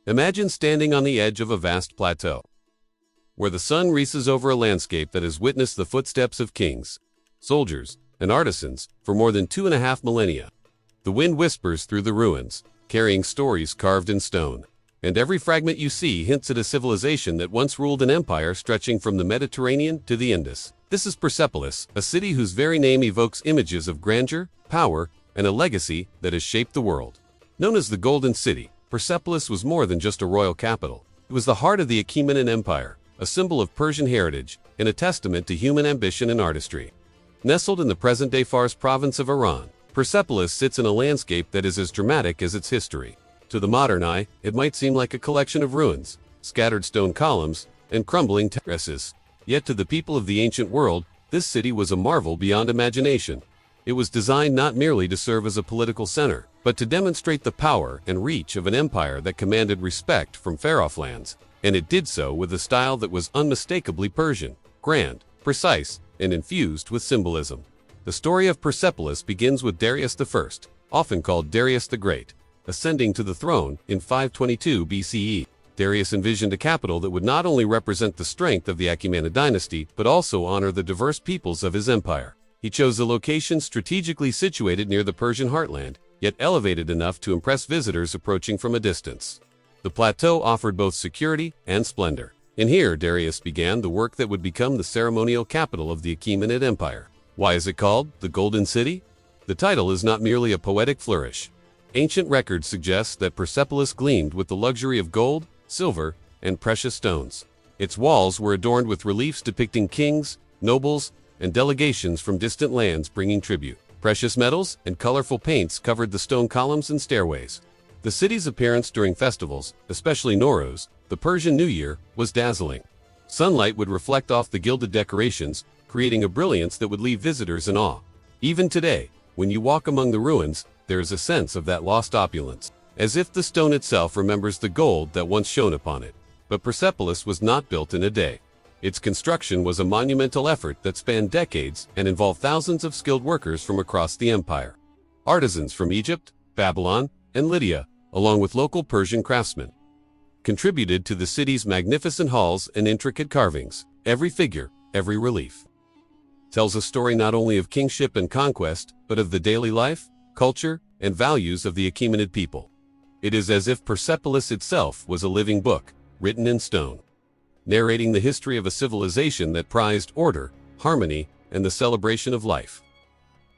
Imagine standing on the edge of a vast plateau, where the sun reaches over a landscape that has witnessed the footsteps of kings, soldiers, and artisans for more than 2.5 millennia. The wind whispers through the ruins, carrying stories carved in stone, and every fragment you see hints at a civilization that once ruled an empire stretching from the Mediterranean to the Indus. This is Persepolis, a city whose very name evokes images of grandeur, power, and a legacy that has shaped the world. Known as the Golden City, Persepolis was more than just a royal capital. It was the heart of the Achaemenid Empire, a symbol of Persian heritage and a testament to human ambition and artistry. Nestled in the present-day Fars province of Iran, Persepolis sits in a landscape that is as dramatic as its history. To the modern eye, it might seem like a collection of ruins, scattered stone columns, and crumbling terraces. Yet to the people of the ancient world, this city was a marvel beyond imagination. It was designed not merely to serve as a political center, but to demonstrate the power and reach of an empire that commanded respect from far-off lands. And it did so with a style that was unmistakably Persian, grand, precise, and infused with symbolism. The story of Persepolis begins with Darius I, often called Darius the Great, ascending to the throne in 522 BCE. Darius envisioned a capital that would not only represent the strength of the Achaemenid dynasty, but also honor the diverse peoples of his empire. He chose a location strategically situated near the Persian heartland, yet elevated enough to impress visitors approaching from a distance. The plateau offered both security and splendor. And here Darius began the work that would become the ceremonial capital of the Achaemenid Empire. Why is it called the Golden City? The title is not merely a poetic flourish. Ancient records suggest that Persepolis gleamed with the luxury of gold, silver, and precious stones. Its walls were adorned with reliefs depicting kings, nobles, and delegations from distant lands bringing tribute. Precious metals and colorful paints covered the stone columns and stairways. The city's appearance during festivals, especially Nowruz, the Persian New Year, was dazzling. Sunlight would reflect off the gilded decorations, creating a brilliance that would leave visitors in awe. Even today, when you walk among the ruins, there is a sense of that lost opulence, as if the stone itself remembers the gold that once shone upon it. But Persepolis was not built in a day. Its construction was a monumental effort that spanned decades and involved thousands of skilled workers from across the empire. Artisans from Egypt, Babylon, and Lydia, along with local Persian craftsmen, contributed to the city's magnificent halls and intricate carvings. Every figure, every relief, tells a story not only of kingship and conquest, but of the daily life, culture, and values of the Achaemenid people. It is as if Persepolis itself was a living book, written in stone, narrating the history of a civilization that prized order, harmony, and the celebration of life.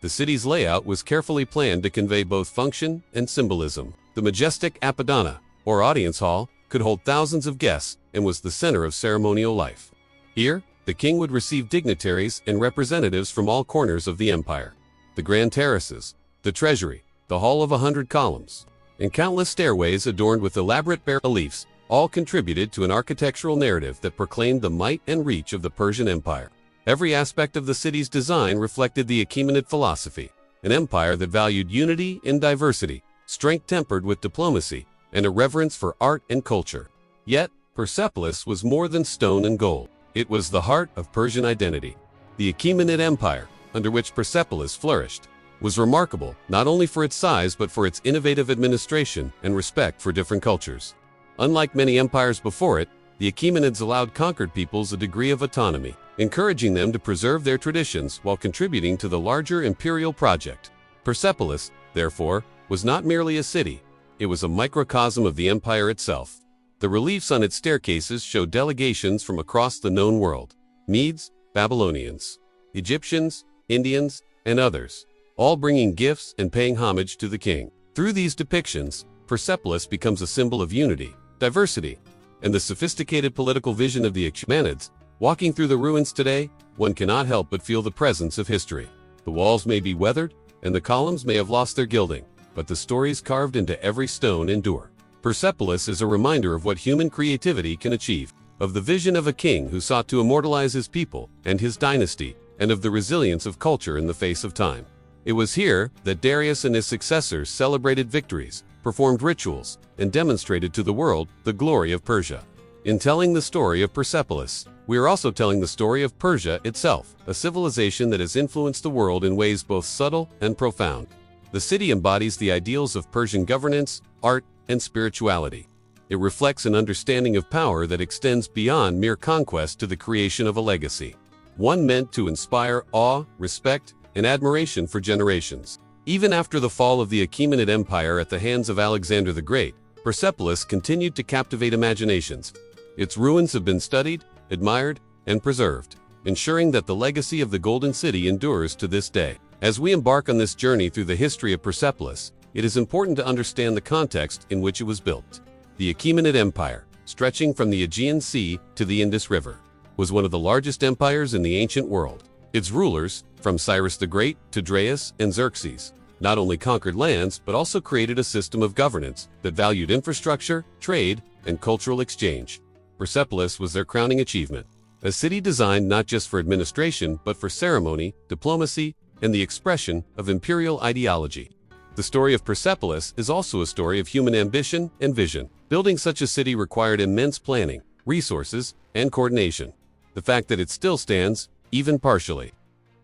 The city's layout was carefully planned to convey both function and symbolism. The majestic Apadana, or audience hall, could hold thousands of guests and was the center of ceremonial life. Here, the king would receive dignitaries and representatives from all corners of the empire. The grand terraces, the treasury, the hall of 100 columns, and countless stairways adorned with elaborate bas-reliefs all contributed to an architectural narrative that proclaimed the might and reach of the Persian Empire. Every aspect of the city's design reflected the Achaemenid philosophy, an empire that valued unity in diversity, strength tempered with diplomacy, and a reverence for art and culture. Yet, Persepolis was more than stone and gold. It was the heart of Persian identity. The Achaemenid Empire, under which Persepolis flourished, was remarkable not only for its size but for its innovative administration and respect for different cultures. Unlike many empires before it, the Achaemenids allowed conquered peoples a degree of autonomy, encouraging them to preserve their traditions while contributing to the larger imperial project. Persepolis, therefore, was not merely a city, it was a microcosm of the empire itself. The reliefs on its staircases showed delegations from across the known world: Medes, Babylonians, Egyptians, Indians, and others, all bringing gifts and paying homage to the king. Through these depictions, Persepolis becomes a symbol of unity, diversity, and the sophisticated political vision of the Achaemenids. Walking through the ruins today, one cannot help but feel the presence of history. The walls may be weathered, and the columns may have lost their gilding, but the stories carved into every stone endure. Persepolis is a reminder of what human creativity can achieve, of the vision of a king who sought to immortalize his people and his dynasty, and of the resilience of culture in the face of time. It was here that Darius and his successors celebrated victories, performed rituals, and demonstrated to the world the glory of Persia. In telling the story of Persepolis, we are also telling the story of Persia itself, a civilization that has influenced the world in ways both subtle and profound. The city embodies the ideals of Persian governance, art, and spirituality. It reflects an understanding of power that extends beyond mere conquest to the creation of a legacy, one meant to inspire awe, respect, and admiration for generations. Even after the fall of the Achaemenid Empire at the hands of Alexander the Great, Persepolis continued to captivate imaginations. Its ruins have been studied, admired, and preserved, ensuring that the legacy of the Golden City endures to this day. As we embark on this journey through the history of Persepolis, it is important to understand the context in which it was built. The Achaemenid Empire, stretching from the Aegean Sea to the Indus River, was one of the largest empires in the ancient world. Its rulers, from Cyrus the Great to Darius and Xerxes, not only conquered lands but also created a system of governance that valued infrastructure, trade, and cultural exchange. Persepolis was their crowning achievement, a city designed not just for administration but for ceremony, diplomacy, and the expression of imperial ideology. The story of Persepolis is also a story of human ambition and vision. Building such a city required immense planning, resources, and coordination. The fact that it still stands, even partially,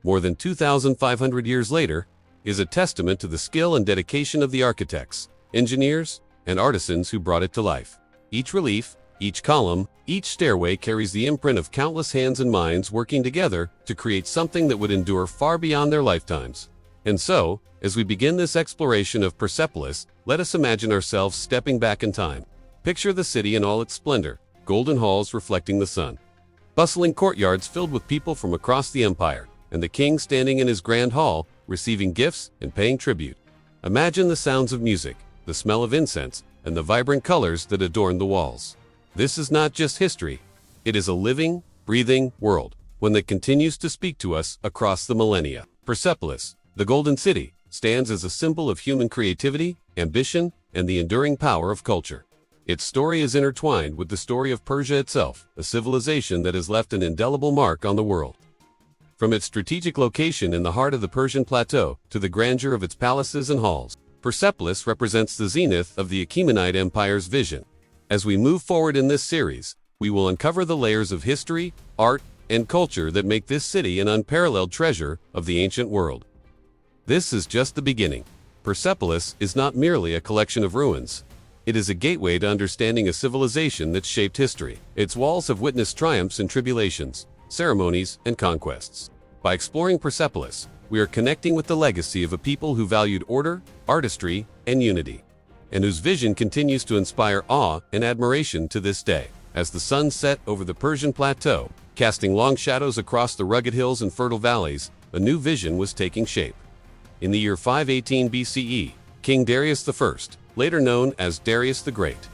more than 2,500 years later, is a testament to the skill and dedication of the architects, engineers, and artisans who brought it to life. Each relief, each column, each stairway carries the imprint of countless hands and minds working together to create something that would endure far beyond their lifetimes. And so, as we begin this exploration of Persepolis, let us imagine ourselves stepping back in time. Picture the city in all its splendor, golden halls reflecting the sun, bustling courtyards filled with people from across the empire, and the king standing in his grand hall, receiving gifts and paying tribute. Imagine the sounds of music, the smell of incense, and the vibrant colors that adorn the walls. This is not just history. It is a living, breathing world, one that continues to speak to us across the millennia. Persepolis, the Golden City, stands as a symbol of human creativity, ambition, and the enduring power of culture. Its story is intertwined with the story of Persia itself, a civilization that has left an indelible mark on the world. From its strategic location in the heart of the Persian plateau to the grandeur of its palaces and halls, Persepolis represents the zenith of the Achaemenid Empire's vision. As we move forward in this series, we will uncover the layers of history, art, and culture that make this city an unparalleled treasure of the ancient world. This is just the beginning. Persepolis is not merely a collection of ruins. It is a gateway to understanding a civilization that shaped history. Its walls have witnessed triumphs and tribulations, ceremonies, and conquests. By exploring Persepolis, we are connecting with the legacy of a people who valued order, artistry, and unity, and whose vision continues to inspire awe and admiration to this day. As the sun set over the Persian plateau, casting long shadows across the rugged hills and fertile valleys, a new vision was taking shape. In the year 518 BCE, King Darius I, later known as Darius the Great,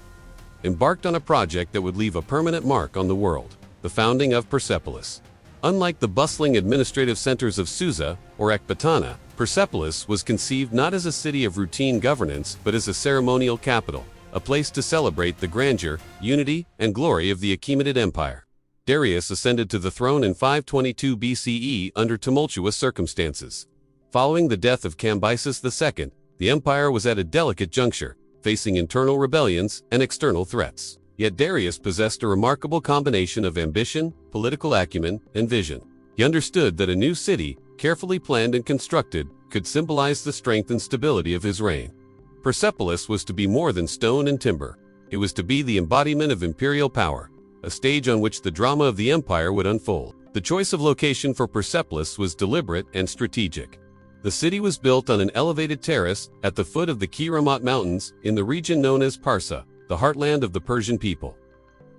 embarked on a project that would leave a permanent mark on the world, the founding of Persepolis. Unlike the bustling administrative centers of Susa or Ecbatana, Persepolis was conceived not as a city of routine governance but as a ceremonial capital, a place to celebrate the grandeur, unity, and glory of the Achaemenid Empire. Darius ascended to the throne in 522 BCE under tumultuous circumstances. Following the death of Cambyses II, the empire was at a delicate juncture, facing internal rebellions and external threats. Yet Darius possessed a remarkable combination of ambition, political acumen, and vision. He understood that a new city, carefully planned and constructed, could symbolize the strength and stability of his reign. Persepolis was to be more than stone and timber. It was to be the embodiment of imperial power, a stage on which the drama of the empire would unfold. The choice of location for Persepolis was deliberate and strategic. The city was built on an elevated terrace at the foot of the Keramat Mountains in the region known as Parsa, the heartland of the Persian people.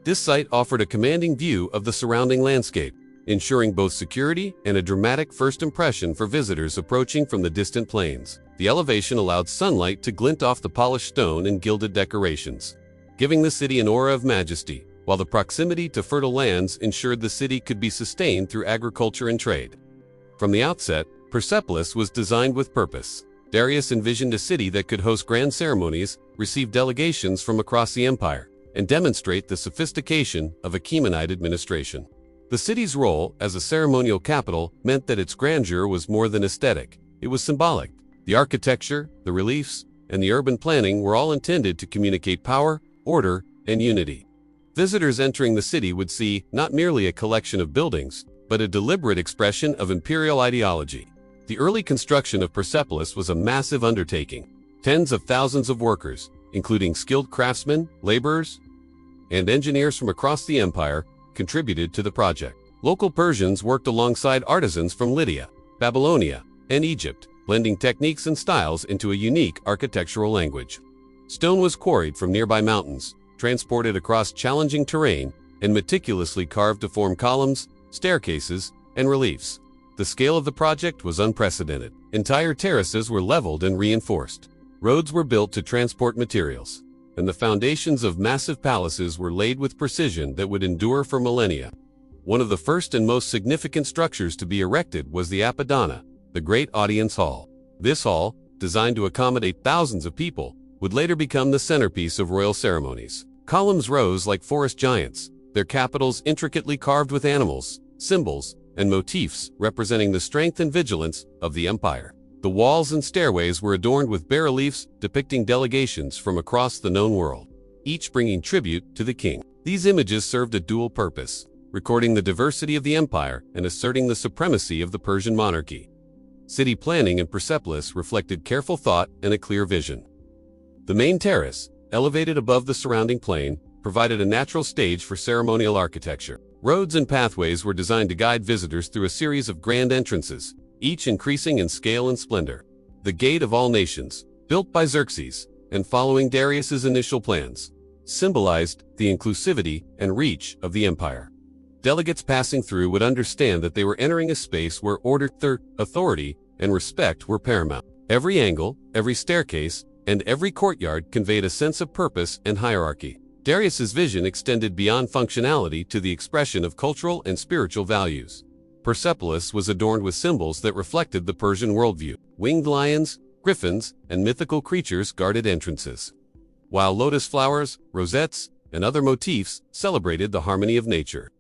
This site offered a commanding view of the surrounding landscape, ensuring both security and a dramatic first impression for visitors approaching from the distant plains. The elevation allowed sunlight to glint off the polished stone and gilded decorations, giving the city an aura of majesty, while the proximity to fertile lands ensured the city could be sustained through agriculture and trade. From the outset, Persepolis was designed with purpose. Darius envisioned a city that could host grand ceremonies, receive delegations from across the empire, and demonstrate the sophistication of Achaemenid administration. The city's role as a ceremonial capital meant that its grandeur was more than aesthetic. It was symbolic. The architecture, the reliefs, and the urban planning were all intended to communicate power, order, and unity. Visitors entering the city would see not merely a collection of buildings, but a deliberate expression of imperial ideology. The early construction of Persepolis was a massive undertaking. Tens of thousands of workers, including skilled craftsmen, laborers, and engineers from across the empire contributed to the project. Local Persians worked alongside artisans from Lydia, Babylonia, and Egypt, blending techniques and styles into a unique architectural language. Stone was quarried from nearby mountains, transported across challenging terrain, and meticulously carved to form columns, staircases, and reliefs. The scale of the project was unprecedented. Entire terraces were leveled and reinforced. Roads were built to transport materials, and the foundations of massive palaces were laid with precision that would endure for millennia. One of the first and most significant structures to be erected was the Apadana, the Great Audience Hall. This hall, designed to accommodate thousands of people, would later become the centerpiece of royal ceremonies. Columns rose like forest giants, their capitals intricately carved with animals, symbols, and motifs representing the strength and vigilance of the empire. The walls and stairways were adorned with bas-reliefs depicting delegations from across the known world, each bringing tribute to the king. These images served a dual purpose, recording the diversity of the empire and asserting the supremacy of the Persian monarchy. City planning in Persepolis reflected careful thought and a clear vision. The main terrace, elevated above the surrounding plain, provided a natural stage for ceremonial architecture. Roads and pathways were designed to guide visitors through a series of grand entrances, each increasing in scale and splendor. The Gate of All Nations, built by Xerxes and following Darius's initial plans, symbolized the inclusivity and reach of the empire. Delegates passing through would understand that they were entering a space where order, authority, and respect were paramount. Every angle, every staircase, and every courtyard conveyed a sense of purpose and hierarchy. Darius's vision extended beyond functionality to the expression of cultural and spiritual values. Persepolis was adorned with symbols that reflected the Persian worldview. Winged lions, griffins, and mythical creatures guarded entrances, while lotus flowers, rosettes, and other motifs celebrated the harmony of nature.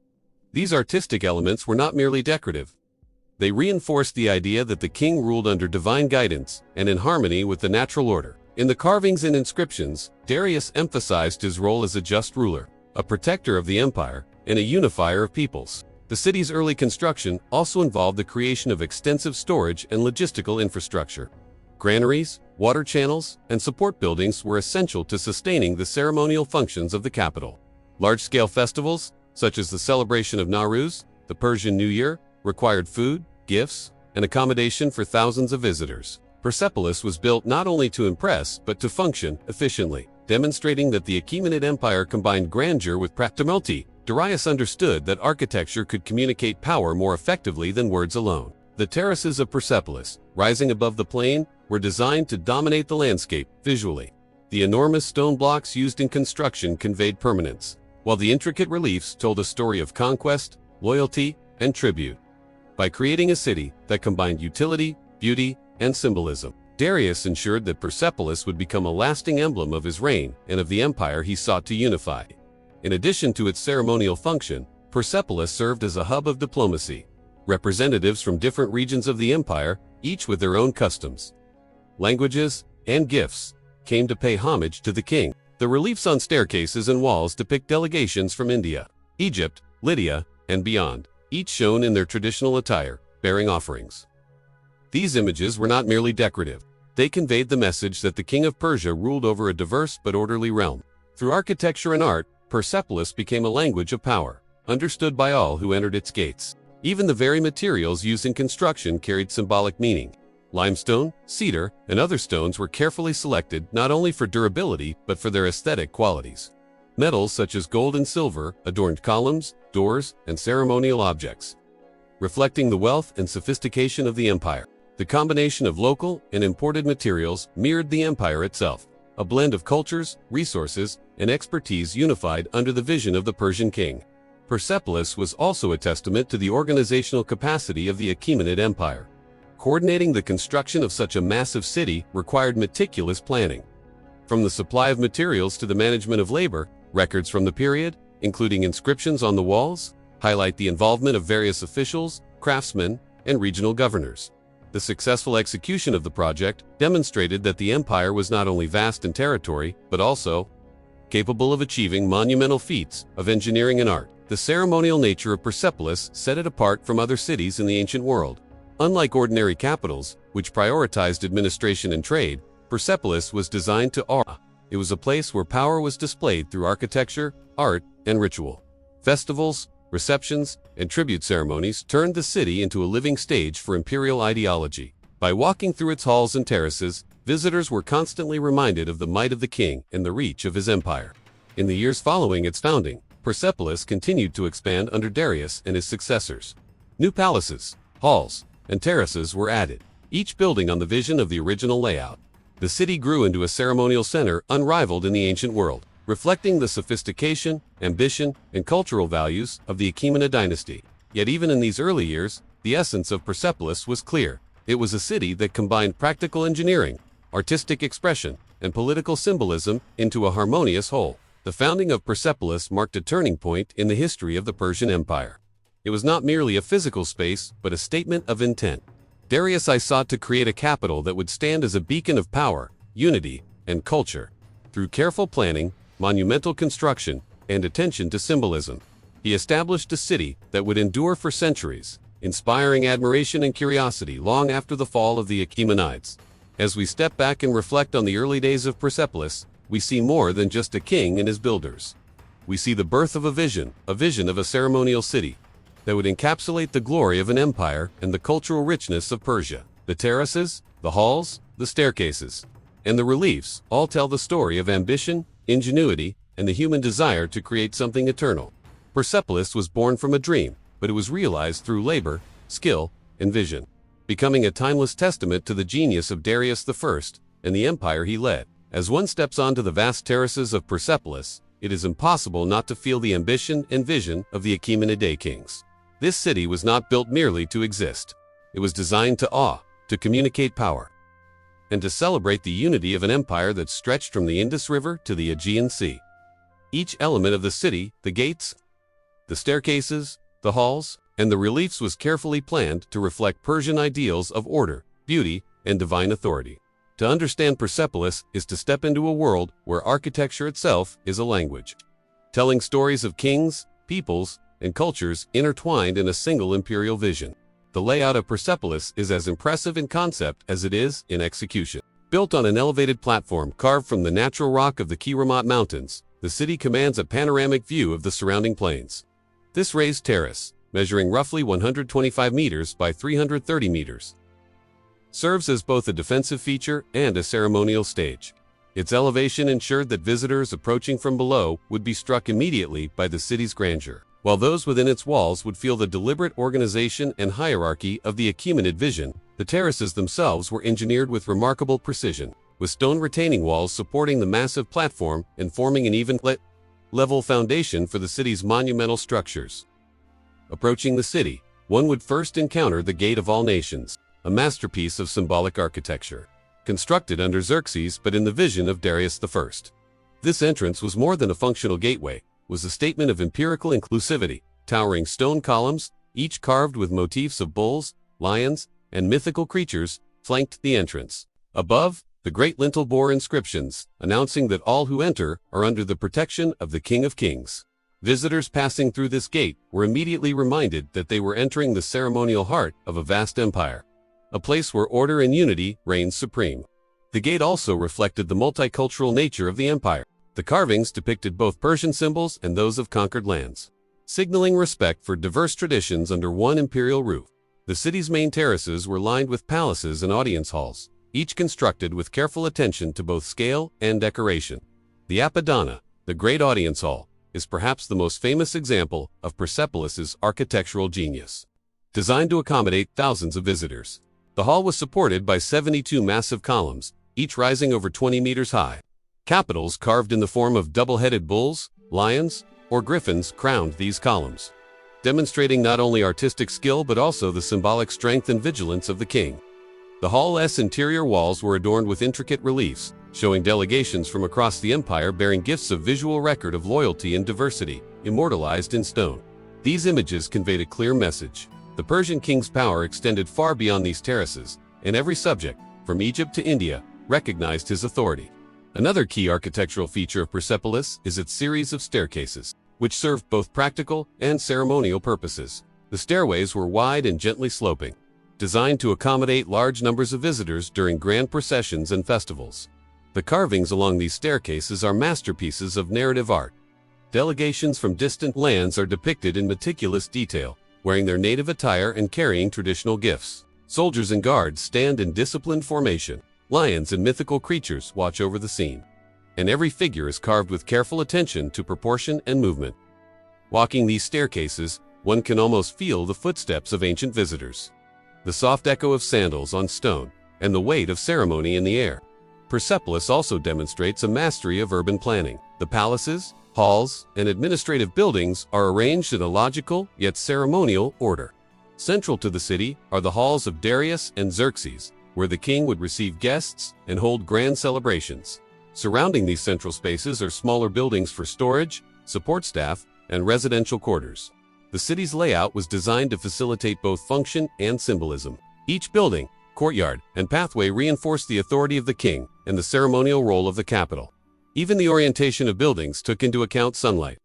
These artistic elements were not merely decorative. They reinforced the idea that the king ruled under divine guidance and in harmony with the natural order. In the carvings and inscriptions, Darius emphasized his role as a just ruler, a protector of the empire, and a unifier of peoples. The city's early construction also involved the creation of extensive storage and logistical infrastructure. Granaries, water channels, and support buildings were essential to sustaining the ceremonial functions of the capital. Large-scale festivals, such as the celebration of Nowruz, the Persian New Year, required food, gifts, and accommodation for thousands of visitors. Persepolis was built not only to impress but to function efficiently, demonstrating that the Achaemenid Empire combined grandeur with practicality. Darius understood that architecture could communicate power more effectively than words alone. The terraces of Persepolis, rising above the plain, were designed to dominate the landscape visually. The enormous stone blocks used in construction conveyed permanence, while the intricate reliefs told a story of conquest, loyalty, and tribute. By creating a city that combined utility, beauty, and symbolism, Darius ensured that Persepolis would become a lasting emblem of his reign and of the empire he sought to unify. In addition to its ceremonial function, Persepolis served as a hub of diplomacy. Representatives from different regions of the empire, each with their own customs, languages, and gifts, came to pay homage to the king. The reliefs on staircases and walls depict delegations from India, Egypt, Lydia, and beyond, each shown in their traditional attire, bearing offerings. These images were not merely decorative. They conveyed the message that the king of Persia ruled over a diverse but orderly realm. Through architecture and art, Persepolis became a language of power, understood by all who entered its gates. Even the very materials used in construction carried symbolic meaning. Limestone, cedar, and other stones were carefully selected not only for durability but for their aesthetic qualities. Metals such as gold and silver adorned columns, doors, and ceremonial objects, reflecting the wealth and sophistication of the empire. The combination of local and imported materials mirrored the empire itself, a blend of cultures, resources, and expertise unified under the vision of the Persian king. Persepolis was also a testament to the organizational capacity of the Achaemenid Empire. Coordinating the construction of such a massive city required meticulous planning. From the supply of materials to the management of labor, records from the period, including inscriptions on the walls, highlight the involvement of various officials, craftsmen, and regional governors. The successful execution of the project demonstrated that the empire was not only vast in territory, but also capable of achieving monumental feats of engineering and art. The ceremonial nature of Persepolis set it apart from other cities in the ancient world. Unlike ordinary capitals, which prioritized administration and trade, Persepolis was designed to awe It was a place where power was displayed through architecture, art, and ritual. Festivals, receptions, and tribute ceremonies turned the city into a living stage for imperial ideology. By walking through its halls and terraces, visitors were constantly reminded of the might of the king and the reach of his empire. In the years following its founding, Persepolis continued to expand under Darius and his successors. New palaces, halls, and terraces were added, each building on the vision of the original layout. The city grew into a ceremonial center unrivaled in the ancient world, reflecting the sophistication, ambition, and cultural values of the Achaemenid dynasty. Yet even in these early years, the essence of Persepolis was clear. It was a city that combined practical engineering, artistic expression, and political symbolism into a harmonious whole. The founding of Persepolis marked a turning point in the history of the Persian Empire. It was not merely a physical space, but a statement of intent. Darius I sought to create a capital that would stand as a beacon of power, unity, and culture. Through careful planning, monumental construction, and attention to symbolism, he established a city that would endure for centuries, inspiring admiration and curiosity long after the fall of the Achaemenids. As we step back and reflect on the early days of Persepolis, we see more than just a king and his builders. We see the birth of a vision of a ceremonial city that would encapsulate the glory of an empire and the cultural richness of Persia. The terraces, the halls, the staircases, and the reliefs all tell the story of ambition, ingenuity, and the human desire to create something eternal. Persepolis was born from a dream, but it was realized through labor, skill, and vision, becoming a timeless testament to the genius of Darius I and the empire he led. As one steps onto the vast terraces of Persepolis, it is impossible not to feel the ambition and vision of the Achaemenid kings. This city was not built merely to exist. It was designed to awe, to communicate power, and to celebrate the unity of an empire that stretched from the Indus River to the Aegean Sea. Each element of the city, the gates, the staircases, the halls, and the reliefs was carefully planned to reflect Persian ideals of order, beauty, and divine authority. To understand Persepolis is to step into a world where architecture itself is a language, telling stories of kings, peoples, and cultures intertwined in a single imperial vision. The layout of Persepolis is as impressive in concept as it is in execution. Built on an elevated platform carved from the natural rock of the Keramat Mountains, the city commands a panoramic view of the surrounding plains. This raised terrace, measuring roughly 125 meters by 330 meters, serves as both a defensive feature and a ceremonial stage. Its elevation ensured that visitors approaching from below would be struck immediately by the city's grandeur, while those within its walls would feel the deliberate organization and hierarchy of the Achaemenid vision. The terraces themselves were engineered with remarkable precision, with stone retaining walls supporting the massive platform and forming an even level foundation for the city's monumental structures. Approaching the city, one would first encounter the Gate of All Nations, a masterpiece of symbolic architecture, constructed under Xerxes but in the vision of Darius I. This entrance was more than a functional gateway, was a statement of empirical inclusivity. Towering stone columns, each carved with motifs of bulls, lions, and mythical creatures, flanked the entrance. Above, the great lintel bore inscriptions, announcing that all who enter are under the protection of the King of Kings. Visitors passing through this gate were immediately reminded that they were entering the ceremonial heart of a vast empire, a place where order and unity reigned supreme. The gate also reflected the multicultural nature of the empire. The carvings depicted both Persian symbols and those of conquered lands, signaling respect for diverse traditions under one imperial roof. The city's main terraces were lined with palaces and audience halls, each constructed with careful attention to both scale and decoration. The Apadana, the Great Audience Hall, is perhaps the most famous example of Persepolis's architectural genius. Designed to accommodate thousands of visitors, the hall was supported by 72 massive columns, each rising over 20 meters high. Capitals carved in the form of double-headed bulls, lions, or griffins crowned these columns, demonstrating not only artistic skill but also the symbolic strength and vigilance of the king. The hall's interior walls were adorned with intricate reliefs, showing delegations from across the empire bearing gifts of visual record of loyalty and diversity, immortalized in stone. These images conveyed a clear message. The Persian king's power extended far beyond these terraces, and every subject, from Egypt to India, recognized his authority. Another key architectural feature of Persepolis is its series of staircases, which served both practical and ceremonial purposes. The stairways were wide and gently sloping, designed to accommodate large numbers of visitors during grand processions and festivals. The carvings along these staircases are masterpieces of narrative art. Delegations from distant lands are depicted in meticulous detail, wearing their native attire and carrying traditional gifts. Soldiers and guards stand in disciplined formation. Lions and mythical creatures watch over the scene. And every figure is carved with careful attention to proportion and movement. Walking these staircases, one can almost feel the footsteps of ancient visitors. The soft echo of sandals on stone, and the weight of ceremony in the air. Persepolis also demonstrates a mastery of urban planning. The palaces, halls, and administrative buildings are arranged in a logical yet ceremonial order. Central to the city are the halls of Darius and Xerxes, where the king would receive guests and hold grand celebrations. Surrounding these central spaces are smaller buildings for storage, support staff, and residential quarters. The city's layout was designed to facilitate both function and symbolism. Each building, courtyard, and pathway reinforced the authority of the king and the ceremonial role of the capital. Even the orientation of buildings took into account sunlight,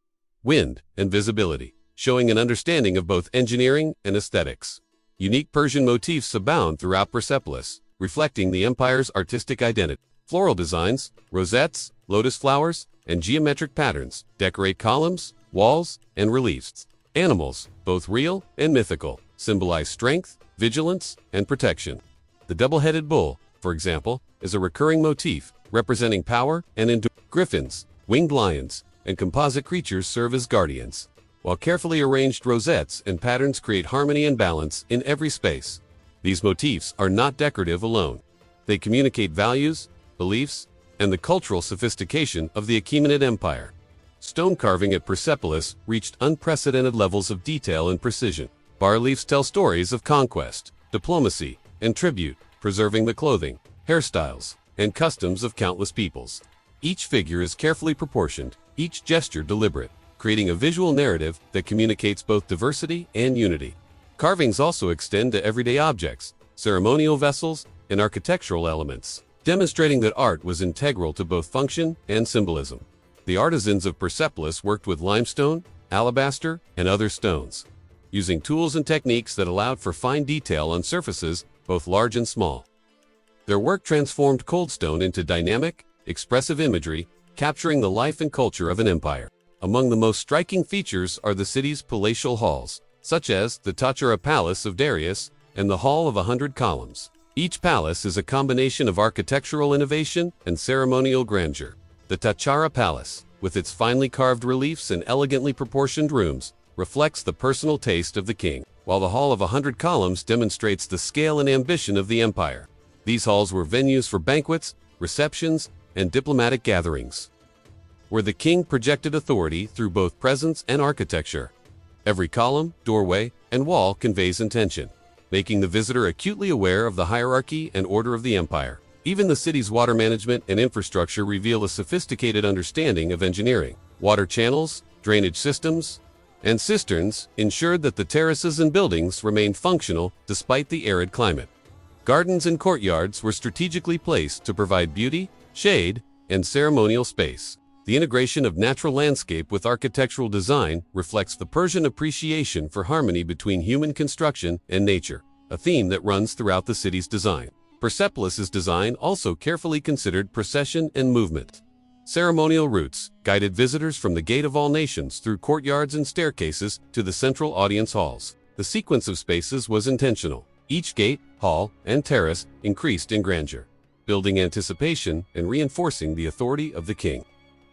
wind, and visibility, showing an understanding of both engineering and aesthetics. Unique Persian motifs abound throughout Persepolis, reflecting the empire's artistic identity. Floral designs, rosettes, lotus flowers, and geometric patterns decorate columns, walls, and reliefs. Animals, both real and mythical, symbolize strength, vigilance, and protection. The double-headed bull, for example, is a recurring motif representing power and endurance. Griffins, winged lions, and composite creatures serve as guardians, while carefully arranged rosettes and patterns create harmony and balance in every space. These motifs are not decorative alone. They communicate values, beliefs, and the cultural sophistication of the Achaemenid Empire. Stone carving at Persepolis reached unprecedented levels of detail and precision. Bas-reliefs tell stories of conquest, diplomacy, and tribute, preserving the clothing, hairstyles, and customs of countless peoples. Each figure is carefully proportioned, each gesture deliberate, creating a visual narrative that communicates both diversity and unity. Carvings also extend to everyday objects, ceremonial vessels, and architectural elements, demonstrating that art was integral to both function and symbolism. The artisans of Persepolis worked with limestone, alabaster, and other stones, using tools and techniques that allowed for fine detail on surfaces both large and small. Their work transformed cold stone into dynamic, expressive imagery, capturing the life and culture of an empire. Among the most striking features are the city's palatial halls, such as the Apadana Palace of Darius and the Hall of 100 Columns. Each palace is a combination of architectural innovation and ceremonial grandeur. The Apadana Palace, with its finely carved reliefs and elegantly proportioned rooms, reflects the personal taste of the king, while the Hall of 100 Columns demonstrates the scale and ambition of the empire. These halls were venues for banquets, receptions, and diplomatic gatherings, where the king projected authority through both presence and architecture. Every column, doorway, and wall conveys intention, making the visitor acutely aware of the hierarchy and order of the empire. Even the city's water management and infrastructure reveal a sophisticated understanding of engineering. Water channels, drainage systems, and cisterns ensured that the terraces and buildings remained functional despite the arid climate. Gardens and courtyards were strategically placed to provide beauty, shade, and ceremonial space. The integration of natural landscape with architectural design reflects the Persian appreciation for harmony between human construction and nature, a theme that runs throughout the city's design. Persepolis's design also carefully considered procession and movement. Ceremonial routes guided visitors from the Gate of All Nations through courtyards and staircases to the central audience halls. The sequence of spaces was intentional. Each gate, hall, and terrace increased in grandeur, building anticipation and reinforcing the authority of the king.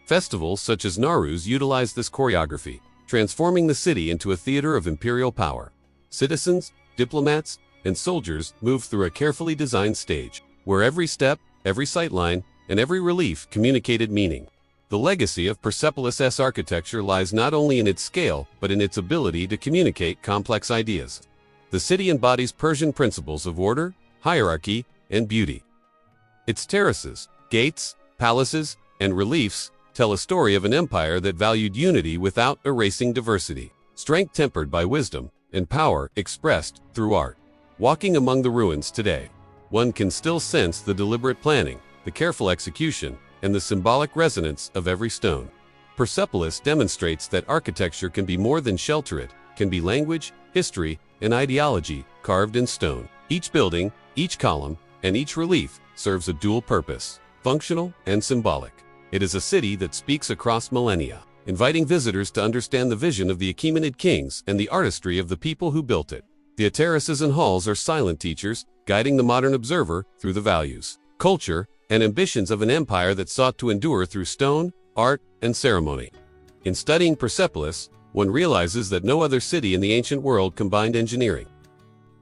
Festivals such as Nowruz utilized this choreography, transforming the city into a theater of imperial power. Citizens, diplomats, and soldiers moved through a carefully designed stage, where every step, every sightline, and every relief communicated meaning. The legacy of Persepolis' architecture lies not only in its scale, but in its ability to communicate complex ideas. The city embodies Persian principles of order, hierarchy, and beauty. Its terraces, gates, palaces, and reliefs tell a story of an empire that valued unity without erasing diversity, strength tempered by wisdom, and power expressed through art. Walking among the ruins today, one can still sense the deliberate planning, the careful execution, and the symbolic resonance of every stone. Persepolis demonstrates that architecture can be more than shelter, it can be language, history, and ideology carved in stone. Each building, each column, and each relief serves a dual purpose: functional and symbolic. It is a city that speaks across millennia, inviting visitors to understand the vision of the Achaemenid kings and the artistry of the people who built it. The terraces and halls are silent teachers, guiding the modern observer through the values, culture, and ambitions of an empire that sought to endure through stone, art, and ceremony. In studying Persepolis, one realizes that no other city in the ancient world combined engineering,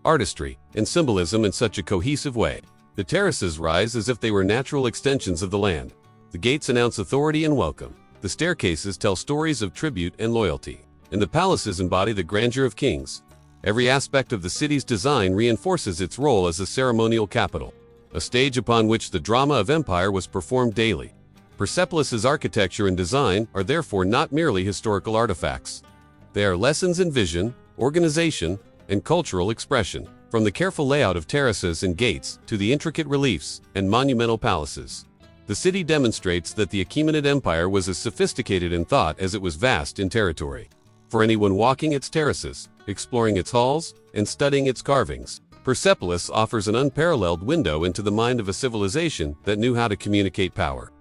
artistry, and symbolism in such a cohesive way. The terraces rise as if they were natural extensions of the land. The gates announce authority and welcome. The staircases tell stories of tribute and loyalty, and the palaces embody the grandeur of kings. Every aspect of the city's design reinforces its role as a ceremonial capital, a stage upon which the drama of empire was performed daily. Persepolis's architecture and design are therefore not merely historical artifacts. They are lessons in vision, organization, and cultural expression, from the careful layout of terraces and gates to the intricate reliefs and monumental palaces. The city demonstrates that the Achaemenid Empire was as sophisticated in thought as it was vast in territory. For anyone walking its terraces, exploring its halls, and studying its carvings, Persepolis offers an unparalleled window into the mind of a civilization that knew how to communicate power,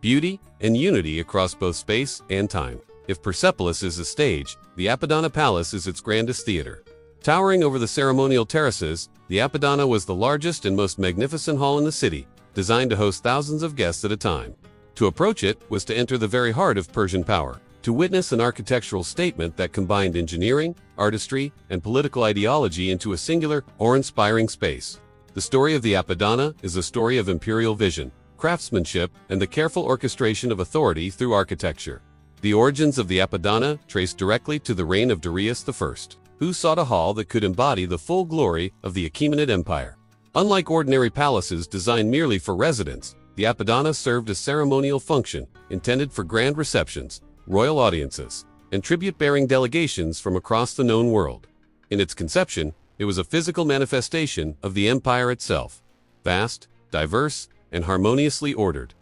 beauty, and unity across both space and time. If Persepolis is a stage, the Apadana Palace is its grandest theater. Towering over the ceremonial terraces, the Apadana was the largest and most magnificent hall in the city, designed to host thousands of guests at a time. To approach it was to enter the very heart of Persian power, to witness an architectural statement that combined engineering, artistry, and political ideology into a singular, awe-inspiring space. The story of the Apadana is a story of imperial vision, craftsmanship, and the careful orchestration of authority through architecture. The origins of the Apadana trace directly to the reign of Darius I, who sought a hall that could embody the full glory of the Achaemenid Empire. Unlike ordinary palaces designed merely for residence, the Apadana served a ceremonial function intended for grand receptions, royal audiences, and tribute-bearing delegations from across the known world. In its conception, it was a physical manifestation of the empire itself, vast, diverse, and harmoniously ordered.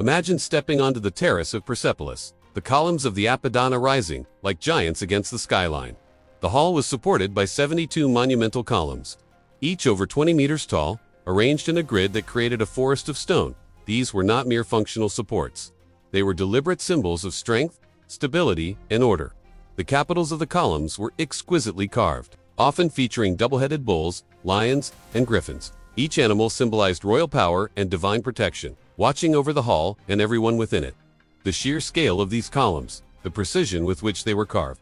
Imagine stepping onto the terrace of Persepolis, the columns of the Apadana rising like giants against the skyline. The hall was supported by 72 monumental columns, each over 20 meters tall, arranged in a grid that created a forest of stone. These were not mere functional supports. They were deliberate symbols of strength, stability, and order. The capitals of the columns were exquisitely carved, often featuring double-headed bulls, lions, and griffins. Each animal symbolized royal power and divine protection, watching over the hall and everyone within it. The sheer scale of these columns, the precision with which they were carved,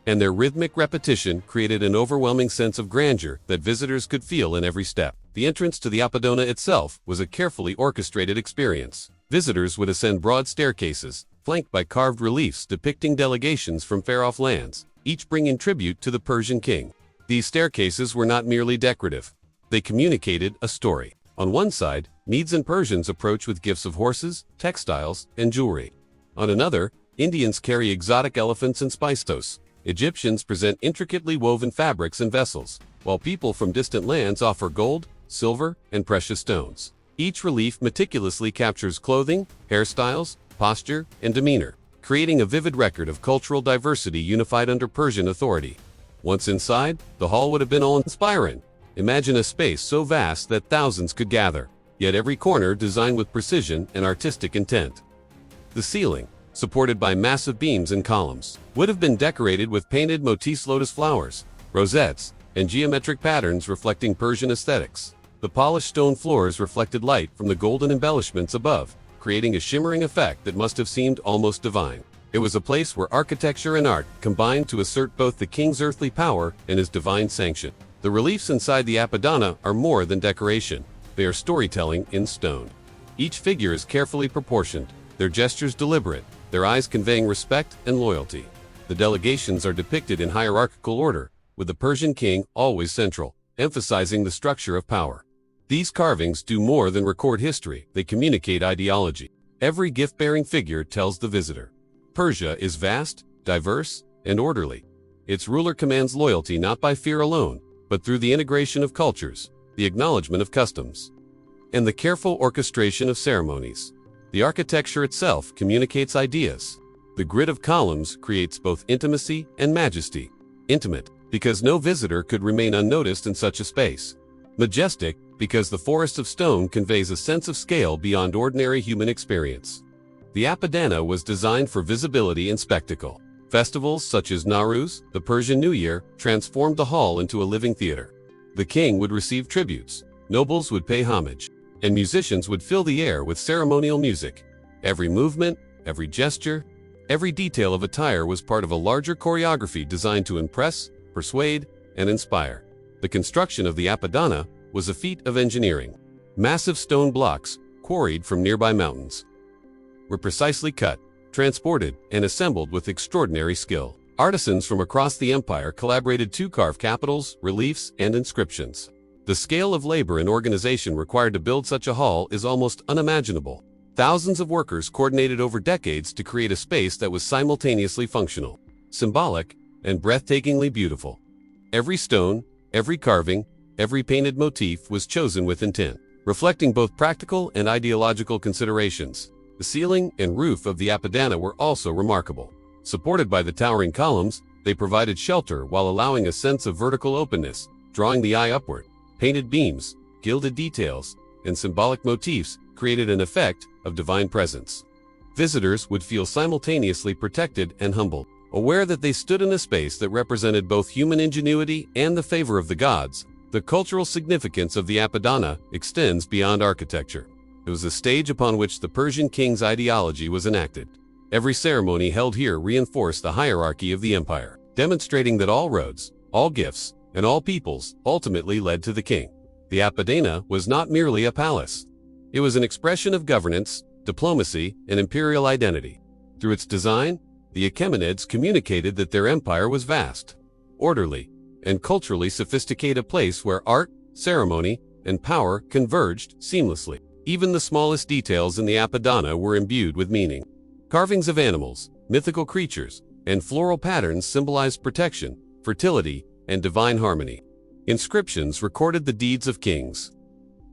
and their rhythmic repetition created an overwhelming sense of grandeur that visitors could feel in every step. The entrance to the Apadana itself was a carefully orchestrated experience. Visitors would ascend broad staircases, flanked by carved reliefs depicting delegations from far-off lands, each bringing tribute to the Persian king. These staircases were not merely decorative. They communicated a story. On one side, Medes and Persians approach with gifts of horses, textiles, and jewelry. On another, Indians carry exotic elephants and spices. Egyptians present intricately woven fabrics and vessels, while people from distant lands offer gold, silver, and precious stones. Each relief meticulously captures clothing, hairstyles, posture, and demeanor, creating a vivid record of cultural diversity unified under Persian authority. Once inside, the hall would have been awe-inspiring. Imagine a space so vast that thousands could gather, yet every corner designed with precision and artistic intent. The ceiling, supported by massive beams and columns, would have been decorated with painted motifs, lotus flowers, rosettes, and geometric patterns reflecting Persian aesthetics. The polished stone floors reflected light from the golden embellishments above, creating a shimmering effect that must have seemed almost divine. It was a place where architecture and art combined to assert both the king's earthly power and his divine sanction. The reliefs inside the Apadana are more than decoration. They are storytelling in stone. Each figure is carefully proportioned, their gestures deliberate, their eyes conveying respect and loyalty. The delegations are depicted in hierarchical order, with the Persian king always central, emphasizing the structure of power. These carvings do more than record history, they communicate ideology. Every gift-bearing figure tells the visitor, Persia is vast, diverse, and orderly. Its ruler commands loyalty not by fear alone, but through the integration of cultures, the acknowledgement of customs, and the careful orchestration of ceremonies. The architecture itself communicates ideas. The grid of columns creates both intimacy and majesty. Intimate, because no visitor could remain unnoticed in such a space. Majestic, because the forest of stone conveys a sense of scale beyond ordinary human experience. The Apadana was designed for visibility and spectacle. Festivals such as Nowruz, the Persian New Year, transformed the hall into a living theater. The king would receive tributes, nobles would pay homage, and musicians would fill the air with ceremonial music. Every movement, every gesture, every detail of attire was part of a larger choreography designed to impress, persuade, and inspire. The construction of the Apadana was a feat of engineering. Massive stone blocks, quarried from nearby mountains, were precisely cut, transported, and assembled with extraordinary skill. Artisans from across the empire collaborated to carve capitals, reliefs, and inscriptions. The scale of labor and organization required to build such a hall is almost unimaginable. Thousands of workers coordinated over decades to create a space that was simultaneously functional, symbolic, and breathtakingly beautiful. Every stone, every carving, every painted motif was chosen with intent, reflecting both practical and ideological considerations. The ceiling and roof of the Apadana were also remarkable. Supported by the towering columns, they provided shelter while allowing a sense of vertical openness, drawing the eye upward. Painted beams, gilded details, and symbolic motifs created an effect of divine presence. Visitors would feel simultaneously protected and humbled, aware that they stood in a space that represented both human ingenuity and the favor of the gods. The cultural significance of the Apadana extends beyond architecture. It was a stage upon which the Persian king's ideology was enacted. Every ceremony held here reinforced the hierarchy of the empire, demonstrating that all roads, all gifts, and all peoples ultimately led to the king. The Apadana was not merely a palace. It was an expression of governance, diplomacy, and imperial identity. Through its design, the Achaemenids communicated that their empire was vast, orderly, and culturally sophisticated, a place where art, ceremony, and power converged seamlessly. Even the smallest details in the Apadana were imbued with meaning. Carvings of animals, mythical creatures, and floral patterns symbolized protection, fertility, and divine harmony. Inscriptions recorded the deeds of kings,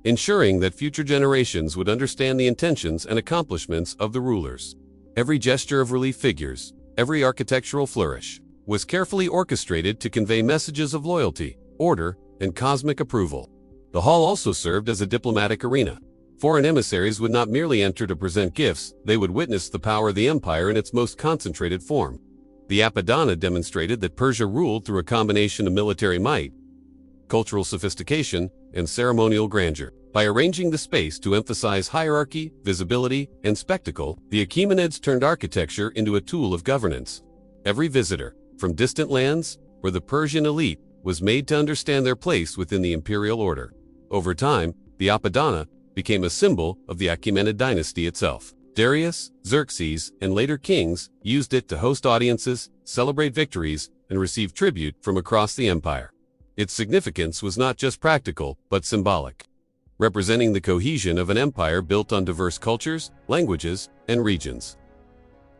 ensuring that future generations would understand the intentions and accomplishments of the rulers. Every gesture of relief figures, every architectural flourish, was carefully orchestrated to convey messages of loyalty, order, and cosmic approval. The hall also served as a diplomatic arena. Foreign emissaries would not merely enter to present gifts, they would witness the power of the empire in its most concentrated form. The Apadana demonstrated that Persia ruled through a combination of military might, cultural sophistication, and ceremonial grandeur. By arranging the space to emphasize hierarchy, visibility, and spectacle, the Achaemenids turned architecture into a tool of governance. Every visitor, from distant lands, where the Persian elite was made to understand their place within the imperial order. Over time, the Apadana became a symbol of the Achaemenid dynasty itself. Darius, Xerxes, and later kings used it to host audiences, celebrate victories, and receive tribute from across the empire. Its significance was not just practical, but symbolic, representing the cohesion of an empire built on diverse cultures, languages, and regions.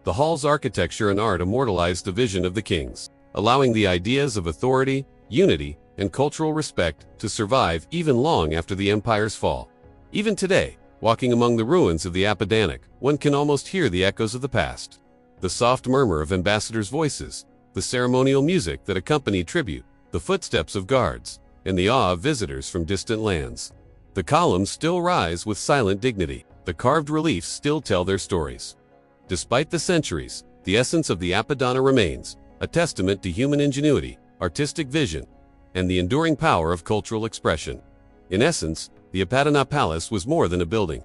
The hall's architecture and art immortalized the vision of the kings, allowing the ideas of authority, unity, and cultural respect to survive even long after the empire's fall. Even today, walking among the ruins of the Apadana, one can almost hear the echoes of the past. The soft murmur of ambassadors' voices, the ceremonial music that accompanied tribute, the footsteps of guards, and the awe of visitors from distant lands. The columns still rise with silent dignity. The carved reliefs still tell their stories. Despite the centuries, the essence of the Apadana remains, a testament to human ingenuity, artistic vision, and the enduring power of cultural expression. In essence, the Apadana Palace was more than a building.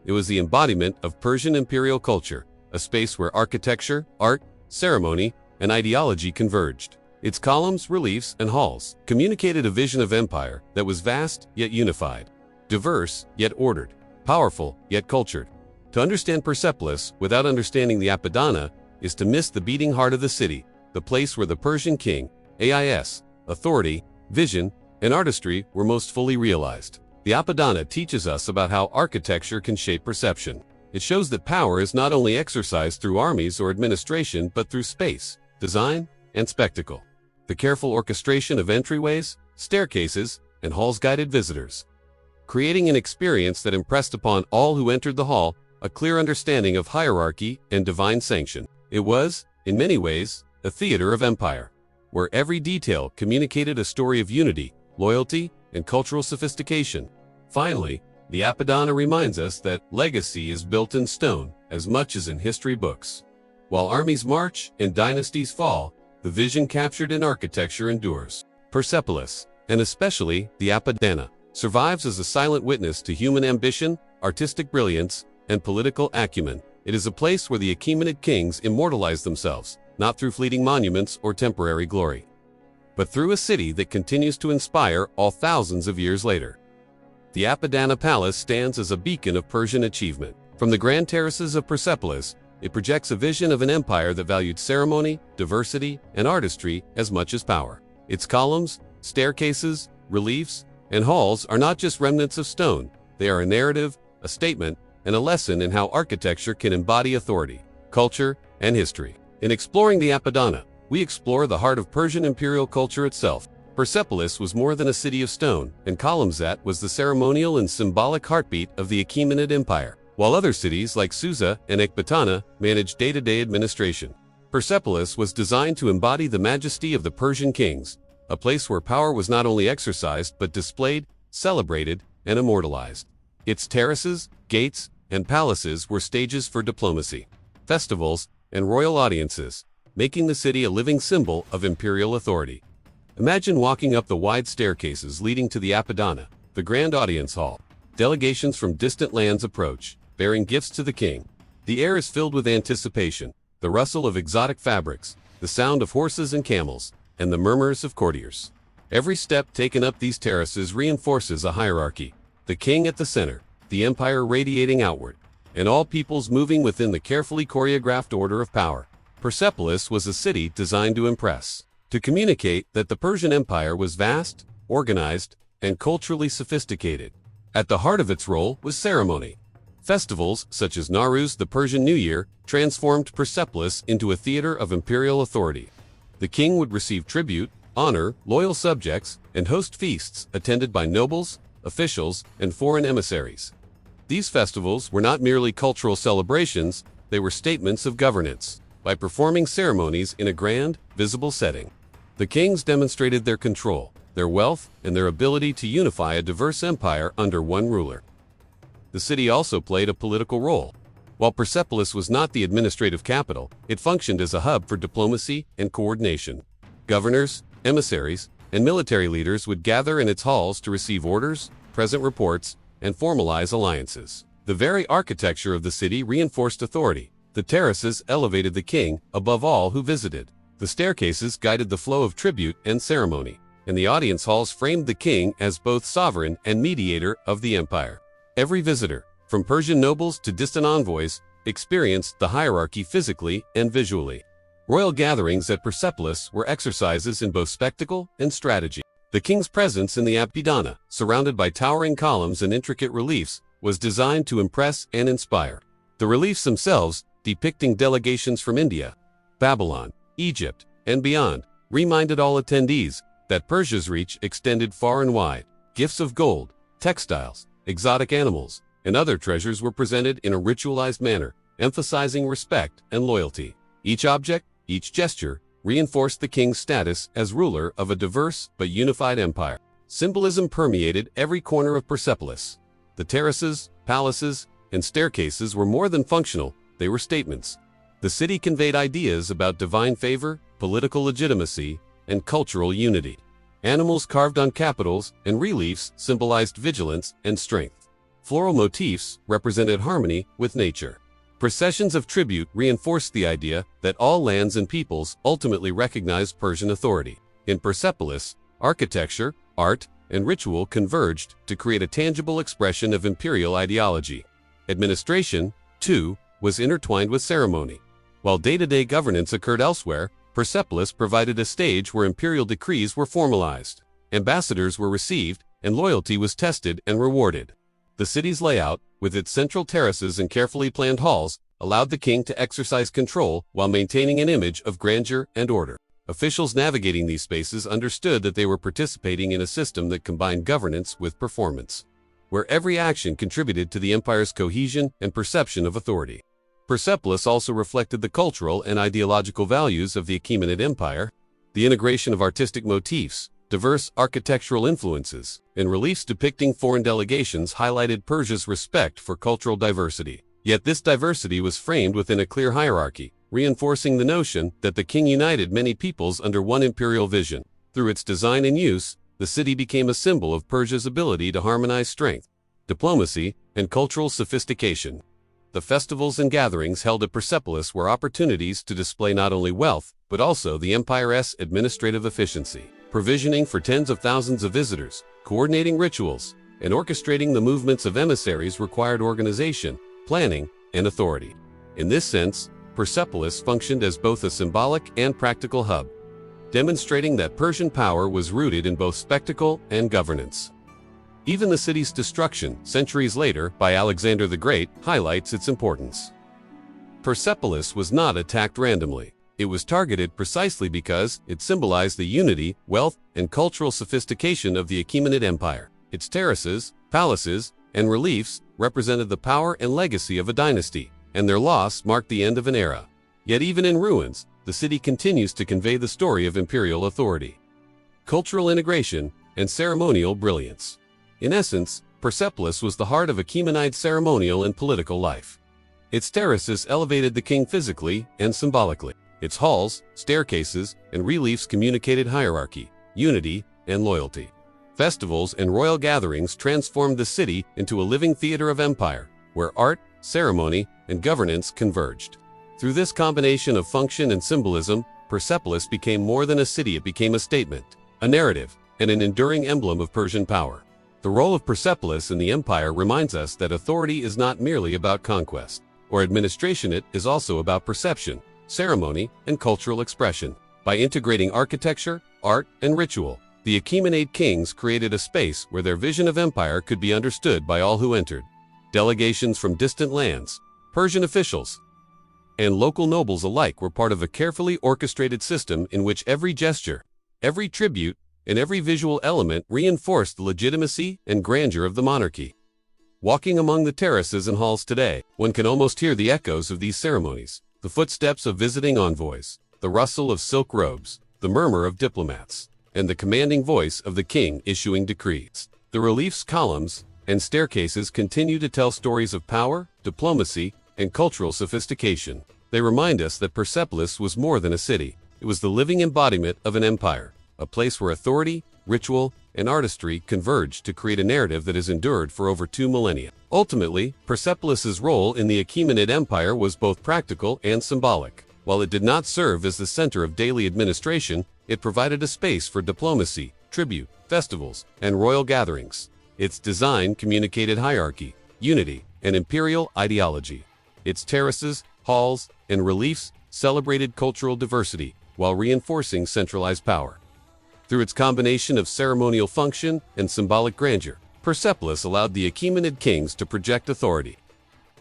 It was the embodiment of Persian imperial culture, a space where architecture, art, ceremony, and ideology converged. Its columns, reliefs, and halls communicated a vision of empire that was vast yet unified, diverse yet ordered, powerful yet cultured. To understand Persepolis without understanding the Apadana is to miss the beating heart of the city, the place where the Persian king, AIS, authority, vision, and artistry were most fully realized. The Apadana teaches us about how architecture can shape perception. It shows that power is not only exercised through armies or administration, but through space, design, and spectacle. The careful orchestration of entryways, staircases, and halls guided visitors, creating an experience that impressed upon all who entered the hall a clear understanding of hierarchy and divine sanction. It was, in many ways, a theater of empire, where every detail communicated a story of unity, loyalty, and cultural sophistication. Finally, the Apadana reminds us that legacy is built in stone as much as in history books. While armies march and dynasties fall, the vision captured in architecture endures. Persepolis, and especially the Apadana, survives as a silent witness to human ambition, artistic brilliance, and political acumen. It is a place where the Achaemenid kings immortalize themselves, not through fleeting monuments or temporary glory, but through a city that continues to inspire all thousands of years later. The Apadana Palace stands as a beacon of Persian achievement. From the grand terraces of Persepolis, it projects a vision of an empire that valued ceremony, diversity, and artistry as much as power. Its columns, staircases, reliefs, and halls are not just remnants of stone. They are a narrative, a statement, and a lesson in how architecture can embody authority, culture, and history. In exploring the Apadana, we explore the heart of Persian imperial culture itself. Persepolis was more than a city of stone, and columns that was the ceremonial and symbolic heartbeat of the Achaemenid Empire, while other cities like Susa and Ecbatana managed day-to-day administration. Persepolis was designed to embody the majesty of the Persian kings, a place where power was not only exercised but displayed, celebrated, and immortalized. Its terraces, gates, and palaces were stages for diplomacy, festivals, and royal audiences, making the city a living symbol of imperial authority. Imagine walking up the wide staircases leading to the Apadana, the grand audience hall. Delegations from distant lands approach, bearing gifts to the king. The air is filled with anticipation, the rustle of exotic fabrics, the sound of horses and camels, and the murmurs of courtiers. Every step taken up these terraces reinforces a hierarchy, the king at the center, the empire radiating outward, and all peoples moving within the carefully choreographed order of power. Persepolis was a city designed to impress, to communicate that the Persian Empire was vast, organized, and culturally sophisticated. At the heart of its role was ceremony. Festivals, such as Nowruz, the Persian New Year, transformed Persepolis into a theater of imperial authority. The king would receive tribute, honor loyal subjects, and host feasts attended by nobles, officials, and foreign emissaries. These festivals were not merely cultural celebrations, they were statements of governance. By performing ceremonies in a grand, visible setting, the kings demonstrated their control, their wealth, and their ability to unify a diverse empire under one ruler. The city also played a political role. While Persepolis was not the administrative capital, it functioned as a hub for diplomacy and coordination. Governors, emissaries, and military leaders would gather in its halls to receive orders, present reports, and formalize alliances. The very architecture of the city reinforced authority. The terraces elevated the king above all who visited. The staircases guided the flow of tribute and ceremony, and the audience halls framed the king as both sovereign and mediator of the empire. Every visitor, from Persian nobles to distant envoys, experienced the hierarchy physically and visually. Royal gatherings at Persepolis were exercises in both spectacle and strategy. The king's presence in the Apadana, surrounded by towering columns and intricate reliefs, was designed to impress and inspire. The reliefs themselves, depicting delegations from India, Babylon, Egypt, and beyond, reminded all attendees that Persia's reach extended far and wide. Gifts of gold, textiles, exotic animals, and other treasures were presented in a ritualized manner, emphasizing respect and loyalty. Each object, each gesture, reinforced the king's status as ruler of a diverse but unified empire. Symbolism permeated every corner of Persepolis. The terraces, palaces, and staircases were more than functional, they were statements. The city conveyed ideas about divine favor, political legitimacy, and cultural unity. Animals carved on capitals and reliefs symbolized vigilance and strength. Floral motifs represented harmony with nature. Processions of tribute reinforced the idea that all lands and peoples ultimately recognized Persian authority. In Persepolis, architecture, art, and ritual converged to create a tangible expression of imperial ideology. Administration, too, was intertwined with ceremony. While day-to-day governance occurred elsewhere, Persepolis provided a stage where imperial decrees were formalized. Ambassadors were received, and loyalty was tested and rewarded. The city's layout, with its central terraces and carefully planned halls, allowed the king to exercise control while maintaining an image of grandeur and order. Officials navigating these spaces understood that they were participating in a system that combined governance with performance, where every action contributed to the empire's cohesion and perception of authority. Persepolis also reflected the cultural and ideological values of the Achaemenid Empire. The integration of artistic motifs, Diverse architectural influences and reliefs depicting foreign delegations highlighted Persia's respect for cultural diversity. Yet this diversity was framed within a clear hierarchy, reinforcing the notion that the king united many peoples under one imperial vision. Through its design and use, the city became a symbol of Persia's ability to harmonize strength, diplomacy, and cultural sophistication. The festivals and gatherings held at Persepolis were opportunities to display not only wealth, but also the empire's administrative efficiency. Provisioning for tens of thousands of visitors, coordinating rituals, and orchestrating the movements of emissaries required organization, planning, and authority. In this sense, Persepolis functioned as both a symbolic and practical hub, demonstrating that Persian power was rooted in both spectacle and governance. Even the city's destruction, centuries later, by Alexander the Great, highlights its importance. Persepolis was not attacked randomly. It was targeted precisely because it symbolized the unity, wealth, and cultural sophistication of the Achaemenid Empire. Its terraces, palaces, and reliefs represented the power and legacy of a dynasty, and their loss marked the end of an era. Yet even in ruins, the city continues to convey the story of imperial authority, cultural integration, and ceremonial brilliance. In essence, Persepolis was the heart of Achaemenid ceremonial and political life. Its terraces elevated the king physically and symbolically. Its halls, staircases, and reliefs communicated hierarchy, unity, and loyalty. Festivals and royal gatherings transformed the city into a living theater of empire, where art, ceremony, and governance converged. Through this combination of function and symbolism, Persepolis became more than a city. It became a statement, a narrative, and an enduring emblem of Persian power. The role of Persepolis in the empire reminds us that authority is not merely about conquest or administration. It is also about perception, ceremony, and cultural expression. By integrating architecture, art, and ritual, the Achaemenid kings created a space where their vision of empire could be understood by all who entered. Delegations from distant lands, Persian officials, and local nobles alike were part of a carefully orchestrated system in which every gesture, every tribute, and every visual element reinforced the legitimacy and grandeur of the monarchy. Walking among the terraces and halls today, one can almost hear the echoes of these ceremonies. The footsteps of visiting envoys, the rustle of silk robes, the murmur of diplomats, and the commanding voice of the king issuing decrees. The reliefs, columns, and staircases continue to tell stories of power, diplomacy, and cultural sophistication. They remind us that Persepolis was more than a city. It was the living embodiment of an empire, a place where authority, ritual, and artistry converged to create a narrative that has endured for over 2 millennia. Ultimately, Persepolis's role in the Achaemenid Empire was both practical and symbolic. While it did not serve as the center of daily administration, it provided a space for diplomacy, tribute, festivals, and royal gatherings. Its design communicated hierarchy, unity, and imperial ideology. Its terraces, halls, and reliefs celebrated cultural diversity while reinforcing centralized power. Through its combination of ceremonial function and symbolic grandeur, Persepolis allowed the Achaemenid kings to project authority,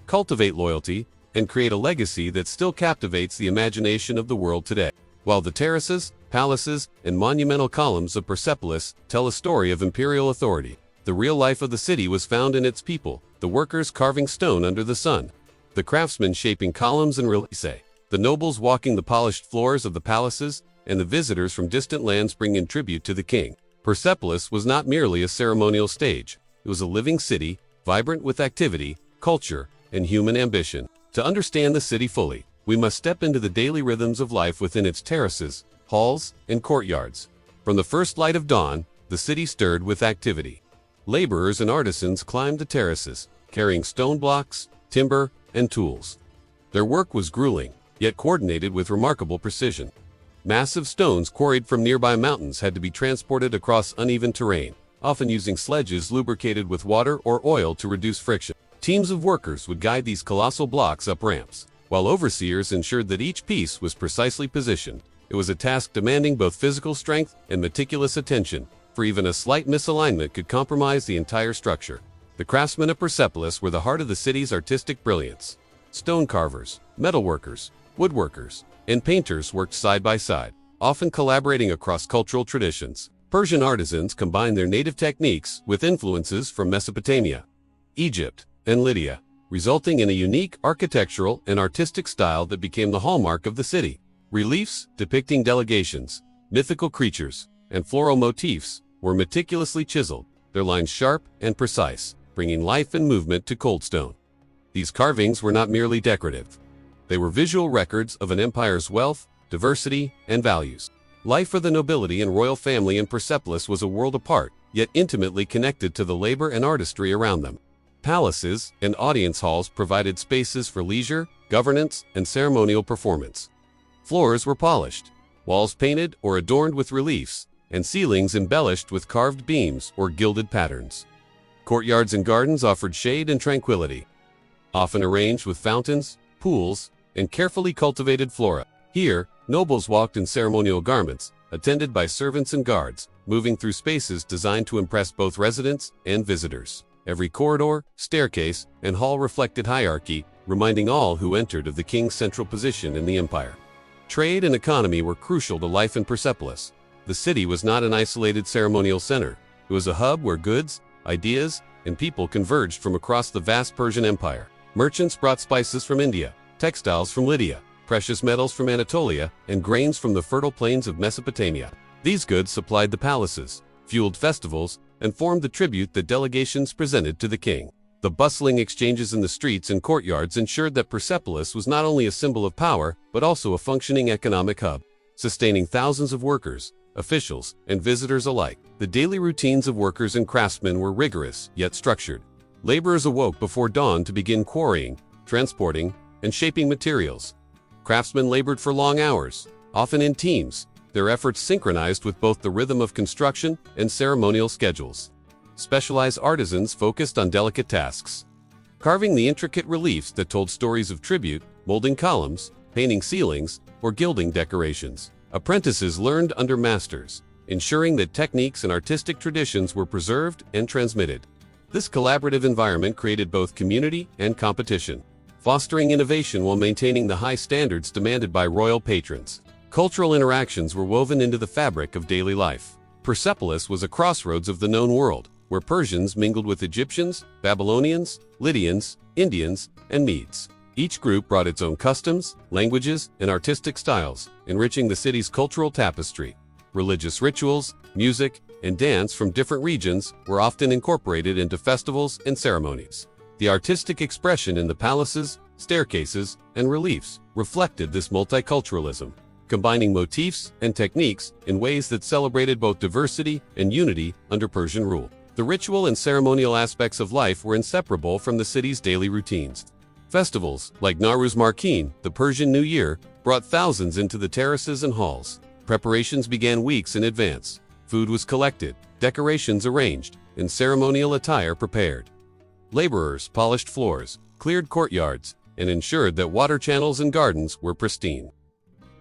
cultivate loyalty, and create a legacy that still captivates the imagination of the world today. While the terraces, palaces, and monumental columns of Persepolis tell a story of imperial authority, the real life of the city was found in its people, the workers carving stone under the sun, the craftsmen shaping columns and reliefs, the nobles walking the polished floors of the palaces, and the visitors from distant lands bringing tribute to the king. Persepolis was not merely a ceremonial stage. It was a living city, vibrant with activity, culture, and human ambition. To understand the city fully, we must step into the daily rhythms of life within its terraces, halls, and courtyards. From the first light of dawn, the city stirred with activity. Laborers and artisans climbed the terraces, carrying stone blocks, timber, and tools. Their work was grueling, yet coordinated with remarkable precision. Massive stones quarried from nearby mountains had to be transported across uneven terrain, often using sledges lubricated with water or oil to reduce friction. Teams of workers would guide these colossal blocks up ramps, while overseers ensured that each piece was precisely positioned. It was a task demanding both physical strength and meticulous attention, for even a slight misalignment could compromise the entire structure. The craftsmen of Persepolis were the heart of the city's artistic brilliance. Stone carvers, metalworkers, woodworkers, and painters worked side by side, often collaborating across cultural traditions. Persian artisans combined their native techniques with influences from Mesopotamia, Egypt, and Lydia, resulting in a unique architectural and artistic style that became the hallmark of the city. Reliefs depicting delegations, mythical creatures, and floral motifs were meticulously chiseled, their lines sharp and precise, bringing life and movement to cold stone. These carvings were not merely decorative. They were visual records of an empire's wealth, diversity, and values. Life for the nobility and royal family in Persepolis was a world apart, yet intimately connected to the labor and artistry around them. Palaces and audience halls provided spaces for leisure, governance, and ceremonial performance. Floors were polished, walls painted or adorned with reliefs, and ceilings embellished with carved beams or gilded patterns. Courtyards and gardens offered shade and tranquility, often arranged with fountains, pools, and carefully cultivated flora. Here, nobles walked in ceremonial garments, attended by servants and guards, moving through spaces designed to impress both residents and visitors. Every corridor, staircase, and hall reflected hierarchy, reminding all who entered of the king's central position in the empire. Trade and economy were crucial to life in Persepolis. The city was not an isolated ceremonial center. It was a hub where goods, ideas, and people converged from across the vast Persian Empire. Merchants brought spices from India, textiles from Lydia, precious metals from Anatolia, and grains from the fertile plains of Mesopotamia. These goods supplied the palaces, fueled festivals, and formed the tribute that delegations presented to the king. The bustling exchanges in the streets and courtyards ensured that Persepolis was not only a symbol of power, but also a functioning economic hub, sustaining thousands of workers, officials, and visitors alike. The daily routines of workers and craftsmen were rigorous, yet structured. Laborers awoke before dawn to begin quarrying, transporting, and shaping materials. Craftsmen labored for long hours, often in teams, their efforts synchronized with both the rhythm of construction and ceremonial schedules. Specialized artisans focused on delicate tasks, carving the intricate reliefs that told stories of tribute, molding columns, painting ceilings, or gilding decorations. Apprentices learned under masters, ensuring that techniques and artistic traditions were preserved and transmitted. This collaborative environment created both community and competition, fostering innovation while maintaining the high standards demanded by royal patrons. Cultural interactions were woven into the fabric of daily life. Persepolis was a crossroads of the known world, where Persians mingled with Egyptians, Babylonians, Lydians, Indians, and Medes. Each group brought its own customs, languages, and artistic styles, enriching the city's cultural tapestry. Religious rituals, music, and dance from different regions were often incorporated into festivals and ceremonies. The artistic expression in the palaces, staircases, and reliefs reflected this multiculturalism, combining motifs and techniques in ways that celebrated both diversity and unity under Persian rule. The ritual and ceremonial aspects of life were inseparable from the city's daily routines. Festivals, like Nowruz Markin, the Persian New Year, brought thousands into the terraces and halls. Preparations began weeks in advance. Food was collected, decorations arranged, and ceremonial attire prepared. Laborers polished floors, cleared courtyards, and ensured that water channels and gardens were pristine.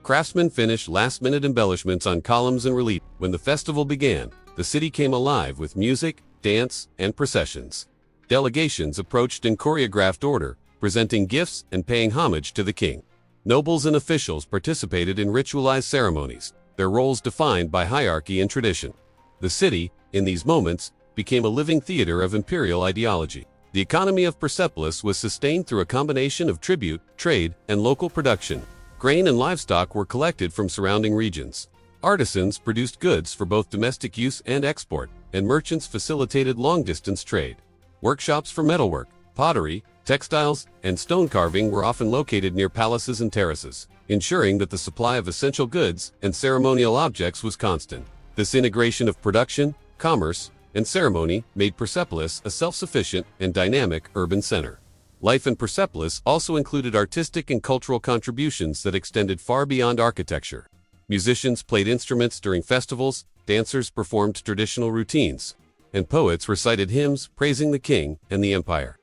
Craftsmen finished last-minute embellishments on columns and relief. When the festival began, the city came alive with music, dance, and processions. Delegations approached in choreographed order, presenting gifts and paying homage to the king. Nobles and officials participated in ritualized ceremonies, their roles defined by hierarchy and tradition. The city, in these moments, became a living theater of imperial ideology. The economy of Persepolis was sustained through a combination of tribute, trade, and local production. Grain and livestock were collected from surrounding regions. Artisans produced goods for both domestic use and export, and merchants facilitated long-distance trade. Workshops for metalwork, pottery, textiles, and stone carving were often located near palaces and terraces, ensuring that the supply of essential goods and ceremonial objects was constant. This integration of production, commerce, and ceremony made Persepolis a self-sufficient and dynamic urban center. Life in Persepolis also included artistic and cultural contributions that extended far beyond architecture. Musicians played instruments during festivals, dancers performed traditional routines, and poets recited hymns praising the king and the empire.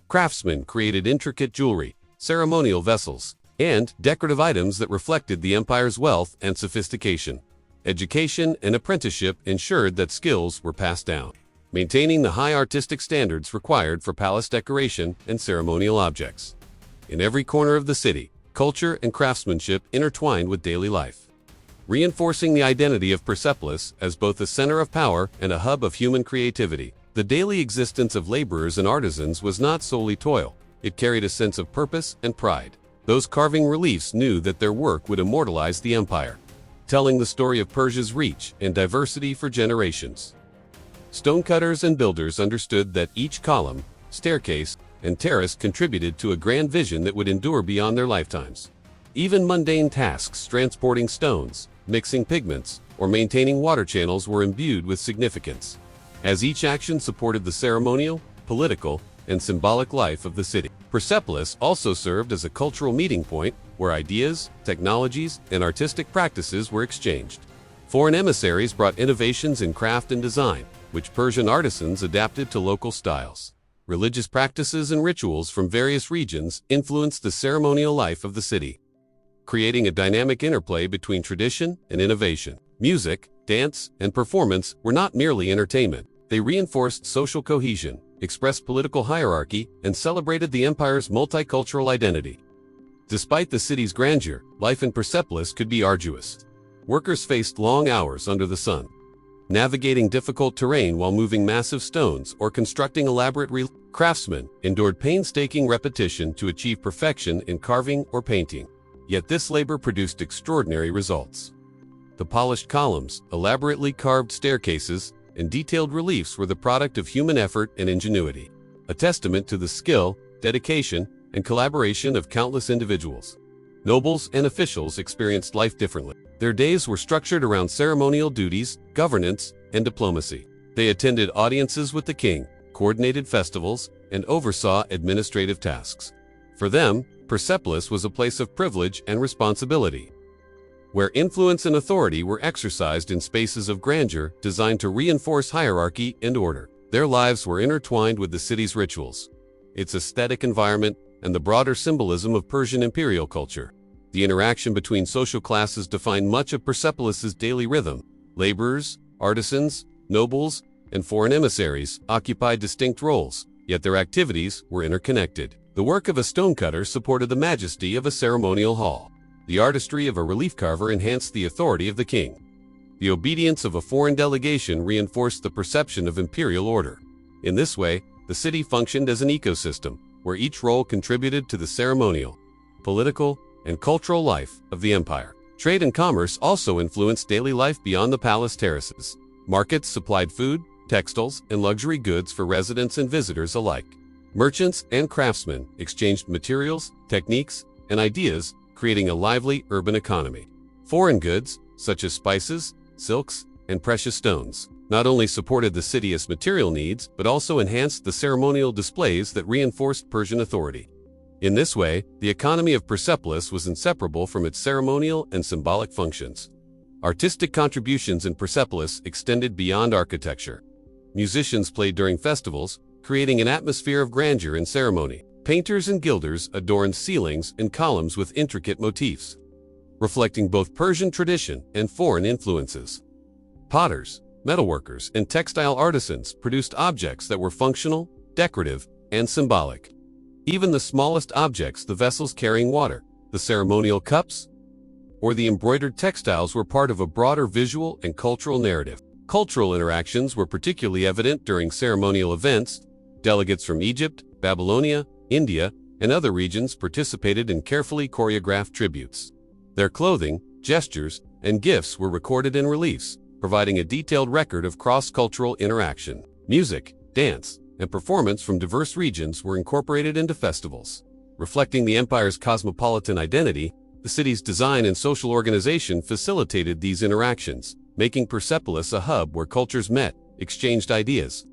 Craftsmen created intricate jewelry, ceremonial vessels, and decorative items that reflected the empire's wealth and sophistication. Education and apprenticeship ensured that skills were passed down, maintaining the high artistic standards required for palace decoration and ceremonial objects. In every corner of the city, culture and craftsmanship intertwined with daily life, reinforcing the identity of Persepolis as both a center of power and a hub of human creativity. The daily existence of laborers and artisans was not solely toil. It carried a sense of purpose and pride. Those carving reliefs knew that their work would immortalize the empire, telling the story of Persia's reach and diversity for generations. Stonecutters and builders understood that each column, staircase, and terrace contributed to a grand vision that would endure beyond their lifetimes. Even mundane tasks, transporting stones, mixing pigments, or maintaining water channels, were imbued with significance, as each action supported the ceremonial, political, and symbolic life of the city. Persepolis also served as a cultural meeting point where ideas, technologies, and artistic practices were exchanged. Foreign emissaries brought innovations in craft and design, which Persian artisans adapted to local styles. Religious practices and rituals from various regions influenced the ceremonial life of the city, creating a dynamic interplay between tradition and innovation. Music, dance, and performance were not merely entertainment. They reinforced social cohesion, expressed political hierarchy, and celebrated the empire's multicultural identity. Despite the city's grandeur, life in Persepolis could be arduous. Workers faced long hours under the sun, navigating difficult terrain while moving massive stones or constructing elaborate craftsmen endured painstaking repetition to achieve perfection in carving or painting. Yet this labor produced extraordinary results. The polished columns, elaborately carved staircases, and detailed reliefs were the product of human effort and ingenuity, a testament to the skill, dedication, and collaboration of countless individuals. Nobles and officials experienced life differently. Their days were structured around ceremonial duties, governance, and diplomacy. They attended audiences with the king, coordinated festivals, and oversaw administrative tasks. For them, Persepolis was a place of privilege and responsibility, where influence and authority were exercised in spaces of grandeur designed to reinforce hierarchy and order. Their lives were intertwined with the city's rituals, its aesthetic environment, and the broader symbolism of Persian imperial culture. The interaction between social classes defined much of Persepolis's daily rhythm. Laborers, artisans, nobles, and foreign emissaries occupied distinct roles, yet their activities were interconnected. The work of a stonecutter supported the majesty of a ceremonial hall. The artistry of a relief carver enhanced the authority of the king. The obedience of a foreign delegation reinforced the perception of imperial order. In this way, the city functioned as an ecosystem, where each role contributed to the ceremonial, political, and cultural life of the empire. Trade and commerce also influenced daily life beyond the palace terraces. Markets supplied food, textiles, and luxury goods for residents and visitors alike. Merchants and craftsmen exchanged materials, techniques, and ideas, creating a lively urban economy. Foreign goods, such as spices, silks, and precious stones, not only supported the city's material needs, but also enhanced the ceremonial displays that reinforced Persian authority. In this way, the economy of Persepolis was inseparable from its ceremonial and symbolic functions. Artistic contributions in Persepolis extended beyond architecture. Musicians played during festivals, creating an atmosphere of grandeur and ceremony. Painters and gilders adorned ceilings and columns with intricate motifs, reflecting both Persian tradition and foreign influences. Potters, metalworkers, and textile artisans produced objects that were functional, decorative, and symbolic. Even the smallest objects, the vessels carrying water, the ceremonial cups, or the embroidered textiles, were part of a broader visual and cultural narrative. Cultural interactions were particularly evident during ceremonial events. Delegates from Egypt, Babylonia, India, and other regions participated in carefully choreographed tributes. Their clothing, gestures, and gifts were recorded in reliefs, providing a detailed record of cross-cultural interaction. Music, dance, and performance from diverse regions were incorporated into festivals. Reflecting the empire's cosmopolitan identity, the city's design and social organization facilitated these interactions, making Persepolis a hub where cultures met, exchanged ideas,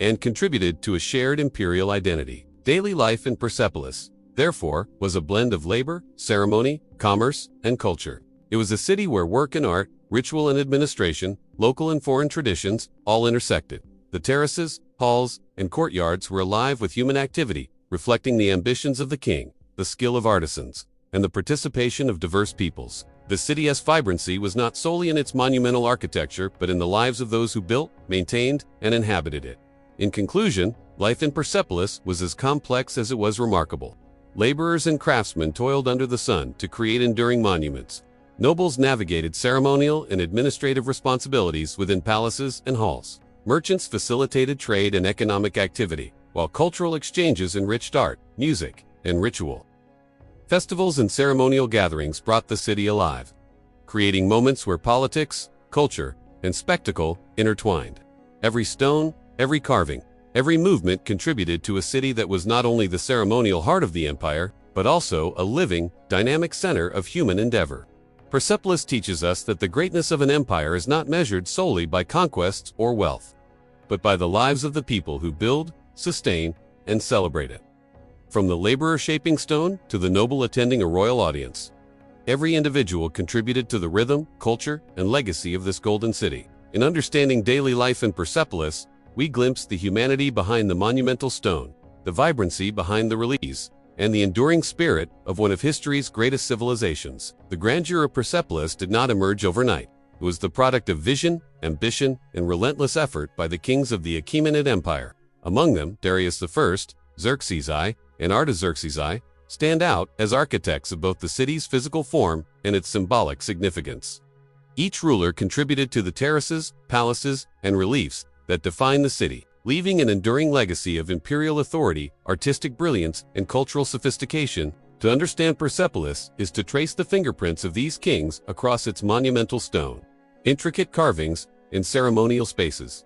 and contributed to a shared imperial identity. Daily life in Persepolis, therefore, was a blend of labor, ceremony, commerce, and culture. It was a city where work and art, ritual and administration, local and foreign traditions, all intersected. The terraces, halls, and courtyards were alive with human activity, reflecting the ambitions of the king, the skill of artisans, and the participation of diverse peoples. The city's vibrancy was not solely in its monumental architecture, but in the lives of those who built, maintained, and inhabited it. In conclusion, life in Persepolis was as complex as it was remarkable. Laborers and craftsmen toiled under the sun to create enduring monuments. Nobles navigated ceremonial and administrative responsibilities within palaces and halls. Merchants facilitated trade and economic activity, while cultural exchanges enriched art, music, and ritual. Festivals and ceremonial gatherings brought the city alive, creating moments where politics, culture, and spectacle intertwined. Every stone, every carving, every movement contributed to a city that was not only the ceremonial heart of the empire, but also a living, dynamic center of human endeavor. Persepolis teaches us that the greatness of an empire is not measured solely by conquests or wealth, but by the lives of the people who build, sustain, and celebrate it. From the laborer shaping stone to the noble attending a royal audience, every individual contributed to the rhythm, culture, and legacy of this golden city. In understanding daily life in Persepolis, we glimpse the humanity behind the monumental stone, the vibrancy behind the reliefs, and the enduring spirit of one of history's greatest civilizations. The grandeur of Persepolis did not emerge overnight. It was the product of vision, ambition, and relentless effort by the kings of the Achaemenid Empire. Among them, Darius I, Xerxes I, and Artaxerxes I stand out as architects of both the city's physical form and its symbolic significance. Each ruler contributed to the terraces, palaces, and reliefs that define the city, leaving an enduring legacy of imperial authority, artistic brilliance, and cultural sophistication. To understand Persepolis is to trace the fingerprints of these kings across its monumental stone, intricate carvings, and ceremonial spaces.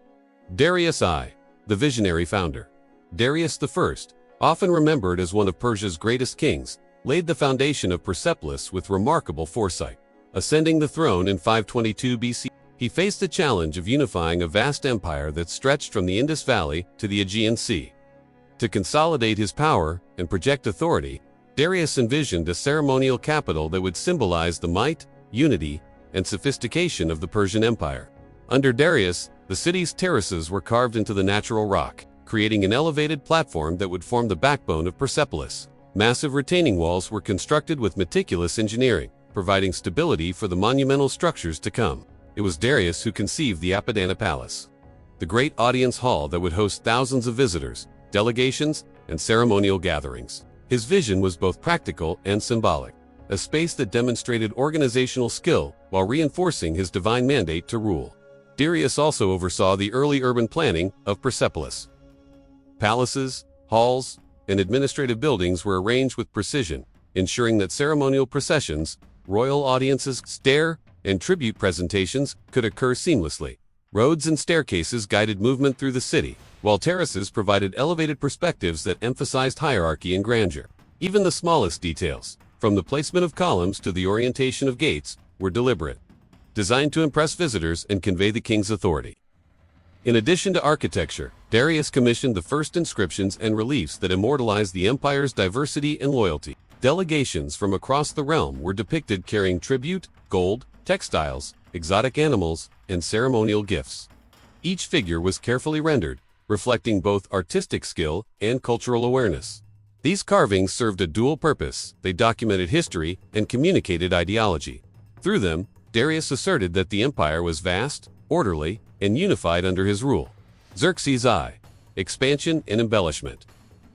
Darius I, the visionary founder. Darius I, often remembered as one of Persia's greatest kings, laid the foundation of Persepolis with remarkable foresight. Ascending the throne in 522 BC, he faced the challenge of unifying a vast empire that stretched from the Indus Valley to the Aegean Sea. To consolidate his power and project authority, Darius envisioned a ceremonial capital that would symbolize the might, unity, and sophistication of the Persian Empire. Under Darius, the city's terraces were carved into the natural rock, creating an elevated platform that would form the backbone of Persepolis. Massive retaining walls were constructed with meticulous engineering, providing stability for the monumental structures to come. It was Darius who conceived the Apadana Palace, the great audience hall that would host thousands of visitors, delegations, and ceremonial gatherings. His vision was both practical and symbolic, a space that demonstrated organizational skill while reinforcing his divine mandate to rule. Darius also oversaw the early urban planning of Persepolis. Palaces, halls, and administrative buildings were arranged with precision, ensuring that ceremonial processions, royal audiences, and tribute presentations could occur seamlessly. Roads and staircases guided movement through the city, while terraces provided elevated perspectives that emphasized hierarchy and grandeur. Even the smallest details, from the placement of columns to the orientation of gates, were deliberate, designed to impress visitors and convey the king's authority. In addition to architecture, Darius commissioned the first inscriptions and reliefs that immortalized the empire's diversity and loyalty. Delegations from across the realm were depicted carrying tribute, gold, textiles, exotic animals, and ceremonial gifts. Each figure was carefully rendered, reflecting both artistic skill and cultural awareness. These carvings served a dual purpose. They documented history and communicated ideology. Through them, Darius asserted that the empire was vast, orderly, and unified under his rule. Xerxes I, expansion and embellishment.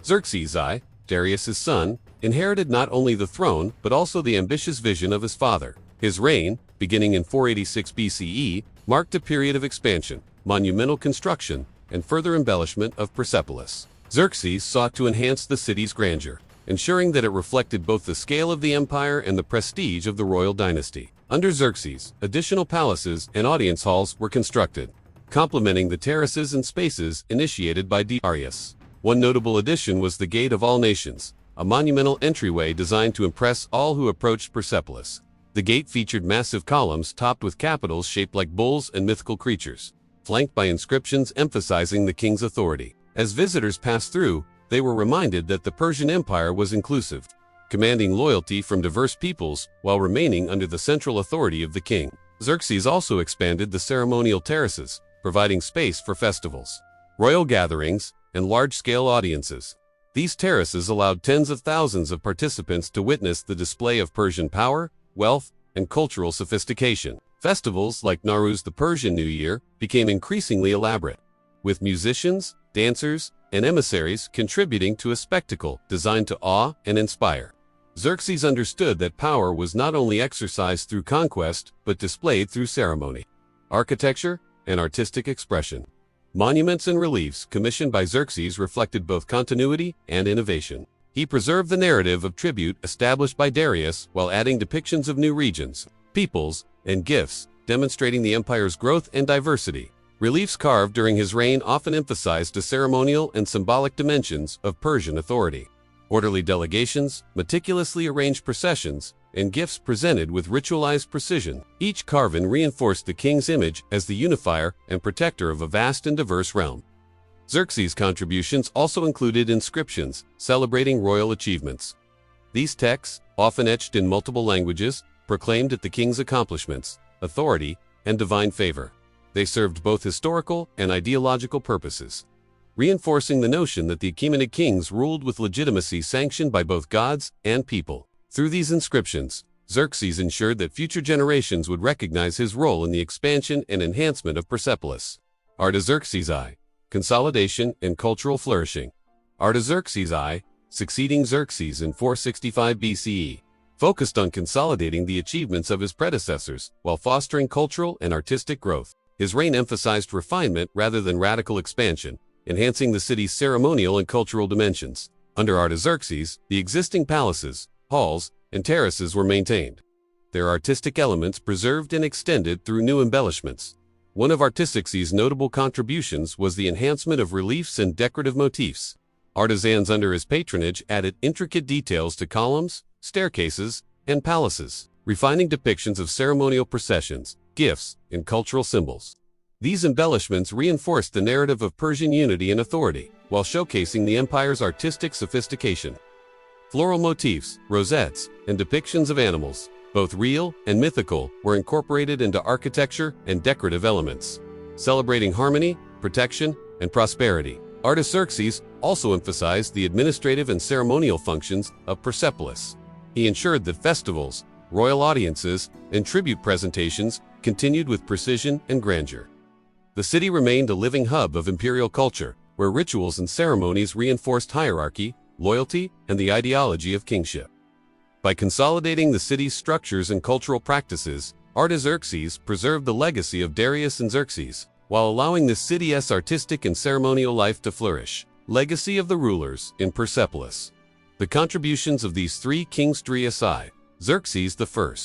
Xerxes I, Darius's son, inherited not only the throne but also the ambitious vision of his father. His reign, beginning in 486 BCE, marked a period of expansion, monumental construction, and further embellishment of Persepolis. Xerxes sought to enhance the city's grandeur, ensuring that it reflected both the scale of the empire and the prestige of the royal dynasty. Under Xerxes, additional palaces and audience halls were constructed, complementing the terraces and spaces initiated by Darius. One notable addition was the Gate of All Nations, a monumental entryway designed to impress all who approached Persepolis. The gate featured massive columns topped with capitals shaped like bulls and mythical creatures, flanked by inscriptions emphasizing the king's authority. As visitors passed through, they were reminded that the Persian Empire was inclusive, commanding loyalty from diverse peoples while remaining under the central authority of the king. Xerxes also expanded the ceremonial terraces, providing space for festivals, royal gatherings, and large-scale audiences. These terraces allowed tens of thousands of participants to witness the display of Persian power, wealth, and cultural sophistication. Festivals like Nowruz, the Persian New Year, became increasingly elaborate, with musicians, dancers, and emissaries contributing to a spectacle designed to awe and inspire. Xerxes understood that power was not only exercised through conquest, but displayed through ceremony, architecture, and artistic expression. Monuments and reliefs commissioned by Xerxes reflected both continuity and innovation. He preserved the narrative of tribute established by Darius while adding depictions of new regions, peoples, and gifts, demonstrating the empire's growth and diversity. Reliefs carved during his reign often emphasized the ceremonial and symbolic dimensions of Persian authority. Orderly delegations, meticulously arranged processions, and gifts presented with ritualized precision. Each carving reinforced the king's image as the unifier and protector of a vast and diverse realm. Xerxes' contributions also included inscriptions celebrating royal achievements. These texts, often etched in multiple languages, proclaimed the king's accomplishments, authority, and divine favor. They served both historical and ideological purposes, reinforcing the notion that the Achaemenid kings ruled with legitimacy sanctioned by both gods and people. Through these inscriptions, Xerxes ensured that future generations would recognize his role in the expansion and enhancement of Persepolis. Artaxerxes I, consolidation and cultural flourishing. Artaxerxes I, succeeding Xerxes in 465 BCE, focused on consolidating the achievements of his predecessors while fostering cultural and artistic growth. His reign emphasized refinement rather than radical expansion, enhancing the city's ceremonial and cultural dimensions. Under Artaxerxes, the existing palaces, halls, and terraces were maintained, their artistic elements preserved and extended through new embellishments. One of Artaxerxes' notable contributions was the enhancement of reliefs and decorative motifs. Artisans under his patronage added intricate details to columns, staircases, and palaces, refining depictions of ceremonial processions, gifts, and cultural symbols. These embellishments reinforced the narrative of Persian unity and authority, while showcasing the empire's artistic sophistication. Floral motifs, rosettes, and depictions of animals, both real and mythical, were incorporated into architecture and decorative elements, celebrating harmony, protection, and prosperity. Artaxerxes also emphasized the administrative and ceremonial functions of Persepolis. He ensured that festivals, royal audiences, and tribute presentations continued with precision and grandeur. The city remained a living hub of imperial culture, where rituals and ceremonies reinforced hierarchy, loyalty, and the ideology of kingship. By consolidating the city's structures and cultural practices, Artaxerxes preserved the legacy of Darius and Xerxes, while allowing the city's artistic and ceremonial life to flourish. Legacy of the rulers in Persepolis. The contributions of these three kings, Darius I, Xerxes I,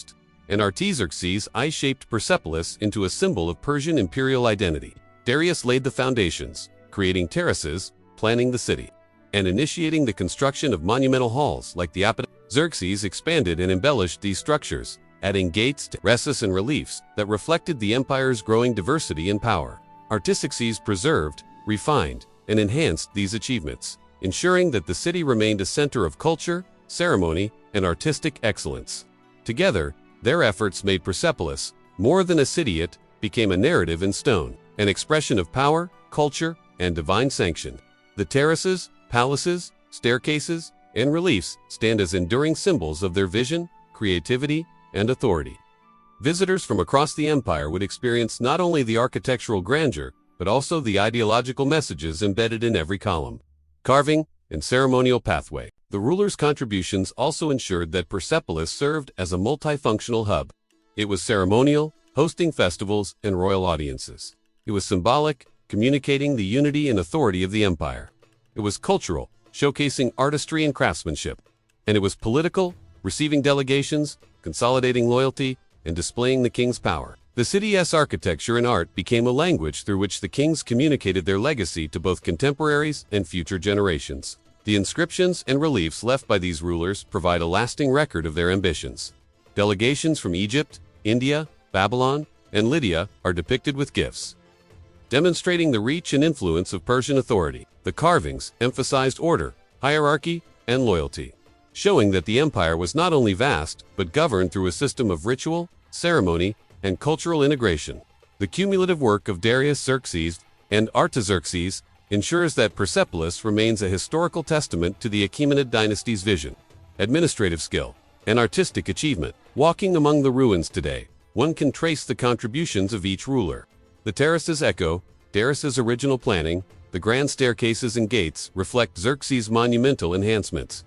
and Artaxerxes I, shaped Persepolis into a symbol of Persian imperial identity. Darius laid the foundations, creating terraces, planning the city, and initiating the construction of monumental halls like the Apadana. Xerxes expanded and embellished these structures, adding gates, terraces, and reliefs that reflected the empire's growing diversity and power. Artaxerxes preserved, refined, and enhanced these achievements, ensuring that the city remained a center of culture, ceremony, and artistic excellence. Together, their efforts made Persepolis, more than a city, it became a narrative in stone, an expression of power, culture, and divine sanction. The terraces, palaces, staircases, and reliefs stand as enduring symbols of their vision, creativity, and authority. Visitors from across the empire would experience not only the architectural grandeur, but also the ideological messages embedded in every column, carving, and ceremonial pathway. The ruler's contributions also ensured that Persepolis served as a multifunctional hub. It was ceremonial, hosting festivals and royal audiences. It was symbolic, communicating the unity and authority of the empire. It was cultural, showcasing artistry and craftsmanship. And it was political, receiving delegations, consolidating loyalty, and displaying the king's power. The city's architecture and art became a language through which the kings communicated their legacy to both contemporaries and future generations. The inscriptions and reliefs left by these rulers provide a lasting record of their ambitions. Delegations from Egypt, India, Babylon, and Lydia are depicted with gifts, demonstrating the reach and influence of Persian authority. The carvings emphasized order, hierarchy, and loyalty, showing that the empire was not only vast, but governed through a system of ritual, ceremony, and cultural integration. The cumulative work of Darius, Xerxes, and Artaxerxes ensures that Persepolis remains a historical testament to the Achaemenid dynasty's vision, administrative skill, and artistic achievement. Walking among the ruins today, one can trace the contributions of each ruler. The terraces echo Darius's original planning, the grand staircases and gates reflect Xerxes' monumental enhancements,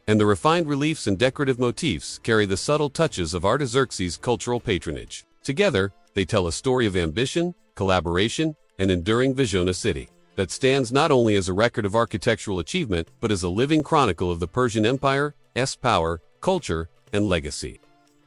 and the refined reliefs and decorative motifs carry the subtle touches of Artaxerxes' cultural patronage. Together, they tell a story of ambition, collaboration, and enduring vision of a city that stands not only as a record of architectural achievement, but as a living chronicle of the Persian Empire's power, culture, and legacy.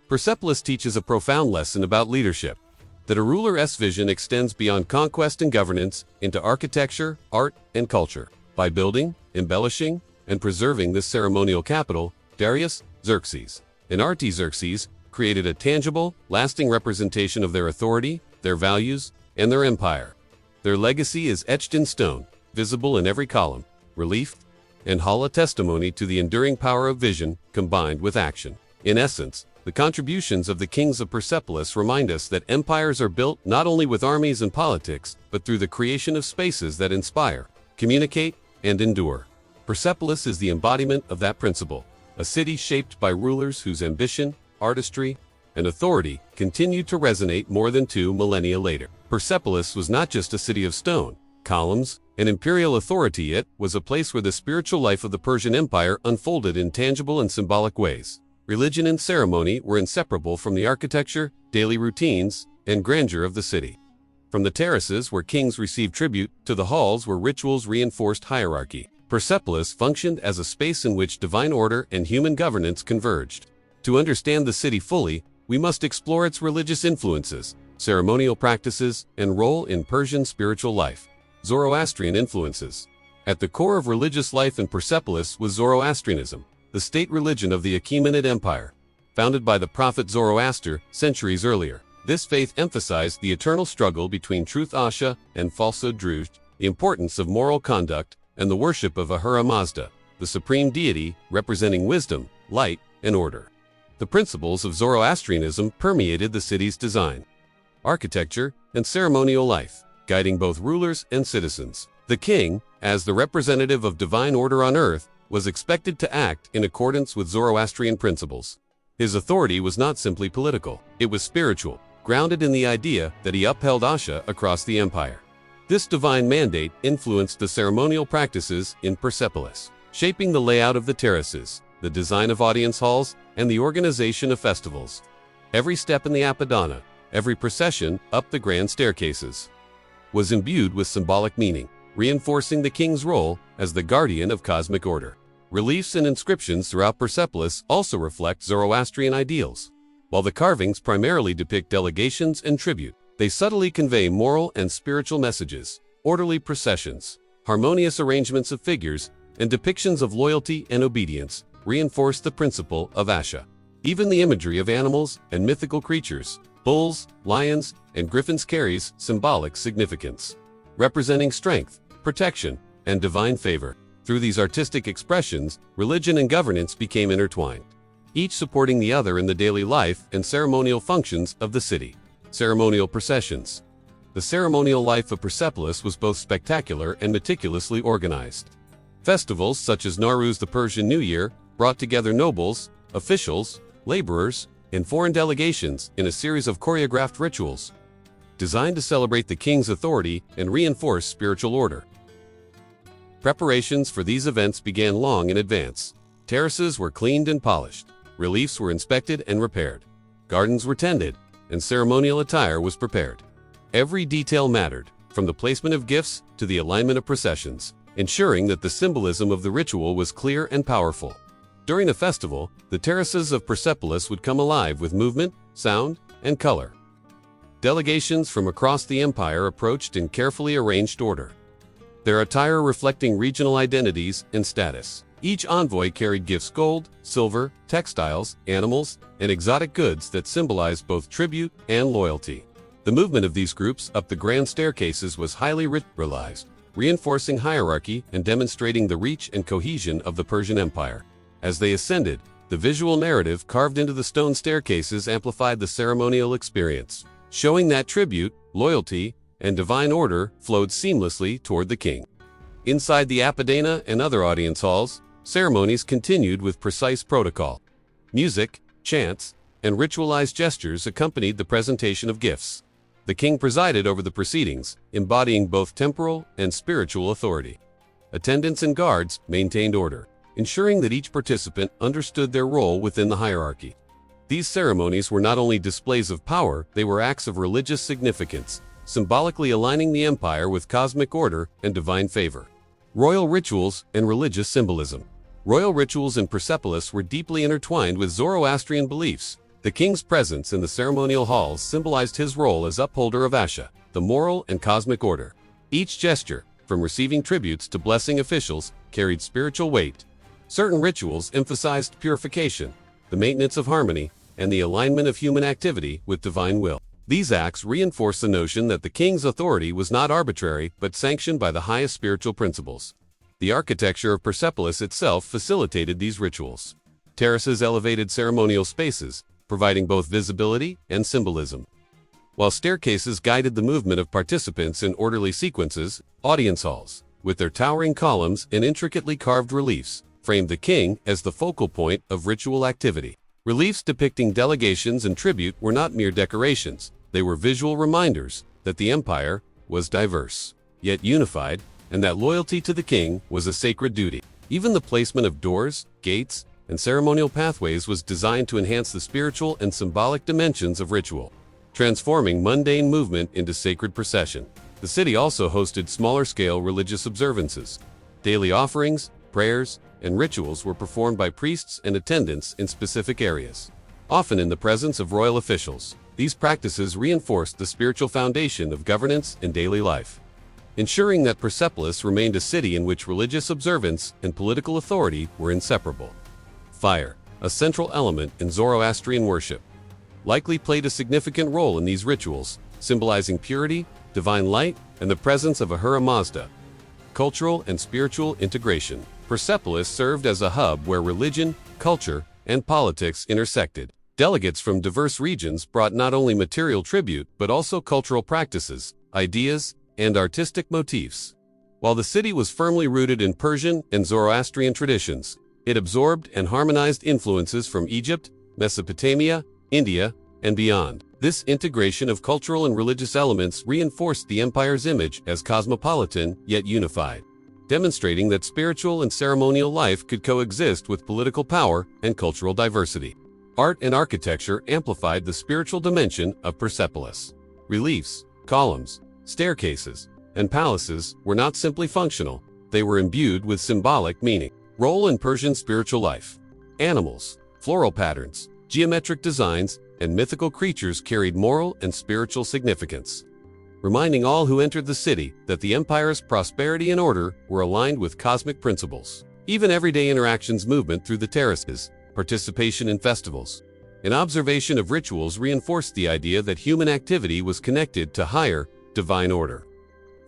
Persepolis teaches a profound lesson about leadership, that a ruler's vision extends beyond conquest and governance into architecture, art, and culture. By building, embellishing, and preserving this ceremonial capital, Darius, Xerxes, and Artaxerxes created a tangible, lasting representation of their authority, their values, and their empire. Their legacy is etched in stone, visible in every column, relief, and hall, a testimony to the enduring power of vision combined with action. In essence, the contributions of the kings of Persepolis remind us that empires are built not only with armies and politics, but through the creation of spaces that inspire, communicate, and endure. Persepolis is the embodiment of that principle, a city shaped by rulers whose ambition, artistry, and authority continue to resonate more than 2 millennia later. Persepolis was not just a city of stone, columns, and imperial authority. It was a place where the spiritual life of the Persian Empire unfolded in tangible and symbolic ways. Religion and ceremony were inseparable from the architecture, daily routines, and grandeur of the city. From the terraces where kings received tribute to the halls where rituals reinforced hierarchy, Persepolis functioned as a space in which divine order and human governance converged. To understand the city fully, we must explore its religious influences, ceremonial practices, and role in Persian spiritual life. Zoroastrian influences. At the core of religious life in Persepolis was Zoroastrianism, the state religion of the Achaemenid Empire. Founded by the prophet Zoroaster centuries earlier, this faith emphasized the eternal struggle between truth Asha and falsehood Druj, the importance of moral conduct, and the worship of Ahura Mazda, the supreme deity representing wisdom, light, and order. The principles of Zoroastrianism permeated the city's design, architecture, and ceremonial life, guiding both rulers and citizens. The king, as the representative of divine order on earth, was expected to act in accordance with Zoroastrian principles. His authority was not simply political, it was spiritual, grounded in the idea that he upheld Asha across the empire. This divine mandate influenced the ceremonial practices in Persepolis, shaping the layout of the terraces, the design of audience halls, and the organization of festivals. Every step in the Apadana, every procession up the grand staircases, was imbued with symbolic meaning, reinforcing the king's role as the guardian of cosmic order. Reliefs and inscriptions throughout Persepolis also reflect Zoroastrian ideals. While the carvings primarily depict delegations and tribute, they subtly convey moral and spiritual messages. Orderly processions, harmonious arrangements of figures, and depictions of loyalty and obedience reinforce the principle of Asha. Even the imagery of animals and mythical creatures, bulls, lions, and griffins, carries symbolic significance, representing strength, protection, and divine favor. Through these artistic expressions, religion and governance became intertwined, each supporting the other in the daily life and ceremonial functions of the city. Ceremonial processions. The ceremonial life of Persepolis was both spectacular and meticulously organized. Festivals such as Nowruz, the Persian New Year, brought together nobles, officials, laborers, and foreign delegations in a series of choreographed rituals designed to celebrate the king's authority and reinforce spiritual order. Preparations for these events began long in advance. Terraces were cleaned and polished, reliefs were inspected and repaired, gardens were tended, and ceremonial attire was prepared. Every detail mattered, from the placement of gifts to the alignment of processions, ensuring that the symbolism of the ritual was clear and powerful. During the festival, the terraces of Persepolis would come alive with movement, sound, and color. Delegations from across the empire approached in carefully arranged order, their attire reflecting regional identities and status. Each envoy carried gifts: gold, silver, textiles, animals, and exotic goods that symbolized both tribute and loyalty. The movement of these groups up the grand staircases was highly ritualized, reinforcing hierarchy and demonstrating the reach and cohesion of the Persian Empire. As they ascended, the visual narrative carved into the stone staircases amplified the ceremonial experience, showing that tribute, loyalty, and divine order flowed seamlessly toward the king. Inside the Apadana and other audience halls, ceremonies continued with precise protocol. Music, chants, and ritualized gestures accompanied the presentation of gifts. The king presided over the proceedings, embodying both temporal and spiritual authority. Attendants and guards maintained order, ensuring that each participant understood their role within the hierarchy. These ceremonies were not only displays of power, they were acts of religious significance, symbolically aligning the empire with cosmic order and divine favor. Royal rituals and religious symbolism. Royal rituals in Persepolis were deeply intertwined with Zoroastrian beliefs. The king's presence in the ceremonial halls symbolized his role as upholder of Asha, the moral and cosmic order. Each gesture, from receiving tributes to blessing officials, carried spiritual weight. Certain rituals emphasized purification, the maintenance of harmony, and the alignment of human activity with divine will. These acts reinforced the notion that the king's authority was not arbitrary but sanctioned by the highest spiritual principles. The architecture of Persepolis itself facilitated these rituals. Terraces elevated ceremonial spaces, providing both visibility and symbolism, while staircases guided the movement of participants in orderly sequences. Audience halls, with their towering columns and intricately carved reliefs, framed the king as the focal point of ritual activity. Reliefs depicting delegations and tribute were not mere decorations, they were visual reminders that the empire was diverse, yet unified, and that loyalty to the king was a sacred duty. Even the placement of doors, gates, and ceremonial pathways was designed to enhance the spiritual and symbolic dimensions of ritual, transforming mundane movement into sacred procession. The city also hosted smaller-scale religious observances. Daily offerings, prayers, and rituals were performed by priests and attendants in specific areas, often in the presence of royal officials. These practices reinforced the spiritual foundation of governance and daily life, ensuring that Persepolis remained a city in which religious observance and political authority were inseparable. Fire, a central element in Zoroastrian worship, likely played a significant role in these rituals, symbolizing purity, divine light, and the presence of Ahura Mazda. Cultural and spiritual integration. Persepolis served as a hub where religion, culture, and politics intersected. Delegates from diverse regions brought not only material tribute but also cultural practices, ideas, and artistic motifs. While the city was firmly rooted in Persian and Zoroastrian traditions, it absorbed and harmonized influences from Egypt, Mesopotamia, India, and beyond. This integration of cultural and religious elements reinforced the empire's image as cosmopolitan yet unified, demonstrating that spiritual and ceremonial life could coexist with political power and cultural diversity. Art and architecture amplified the spiritual dimension of Persepolis. Reliefs, columns, staircases, and palaces were not simply functional, they were imbued with symbolic meaning. Role in Persian spiritual life. Animals, floral patterns, geometric designs, and mythical creatures carried moral and spiritual significance, reminding all who entered the city that the empire's prosperity and order were aligned with cosmic principles. Even everyday interactions, movement through the terraces, participation in festivals, and observation of rituals reinforced the idea that human activity was connected to higher, divine order.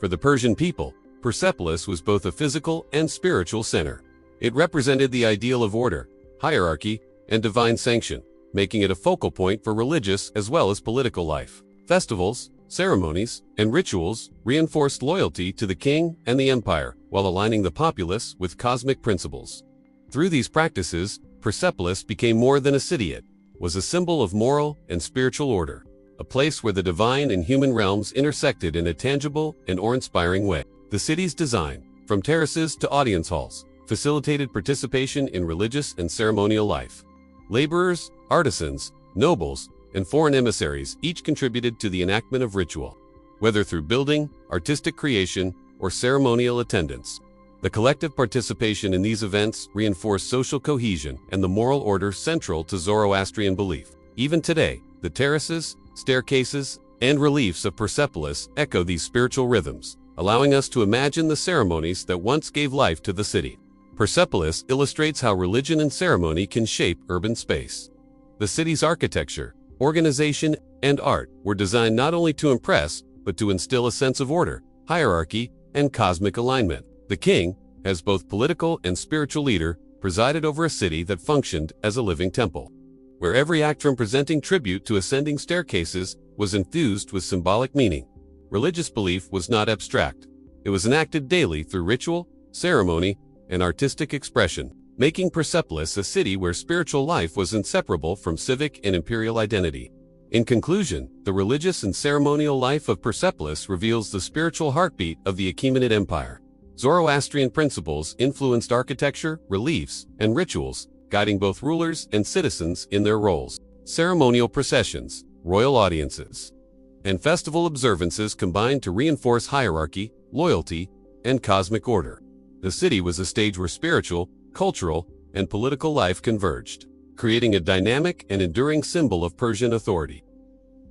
For the Persian people, Persepolis was both a physical and spiritual center. It represented the ideal of order, hierarchy, and divine sanction, making it a focal point for religious as well as political life. Festivals, ceremonies, and rituals reinforced loyalty to the king and the empire while aligning the populace with cosmic principles. Through these practices, Persepolis became more than a city. It was a symbol of moral and spiritual order, a place where the divine and human realms intersected in a tangible and awe-inspiring way. The city's design, from terraces to audience halls, facilitated participation in religious and ceremonial life. Laborers, artisans, nobles, and foreign emissaries each contributed to the enactment of ritual, whether through building, artistic creation, or ceremonial attendance. The collective participation in these events reinforced social cohesion and the moral order central to Zoroastrian belief. Even today, the terraces, staircases, and reliefs of Persepolis echo these spiritual rhythms, allowing us to imagine the ceremonies that once gave life to the city. Persepolis illustrates how religion and ceremony can shape urban space. The city's architecture, organization, and art were designed not only to impress, but to instill a sense of order, hierarchy, and cosmic alignment. The king, as both political and spiritual leader, presided over a city that functioned as a living temple, where every act from presenting tribute to ascending staircases was infused with symbolic meaning. Religious belief was not abstract. It was enacted daily through ritual, ceremony, and artistic expression, making Persepolis a city where spiritual life was inseparable from civic and imperial identity. In conclusion, the religious and ceremonial life of Persepolis reveals the spiritual heartbeat of the Achaemenid Empire. Zoroastrian principles influenced architecture, reliefs, and rituals, guiding both rulers and citizens in their roles. Ceremonial processions, royal audiences, and festival observances combined to reinforce hierarchy, loyalty, and cosmic order. The city was a stage where spiritual, cultural, and political life converged, creating a dynamic and enduring symbol of Persian authority.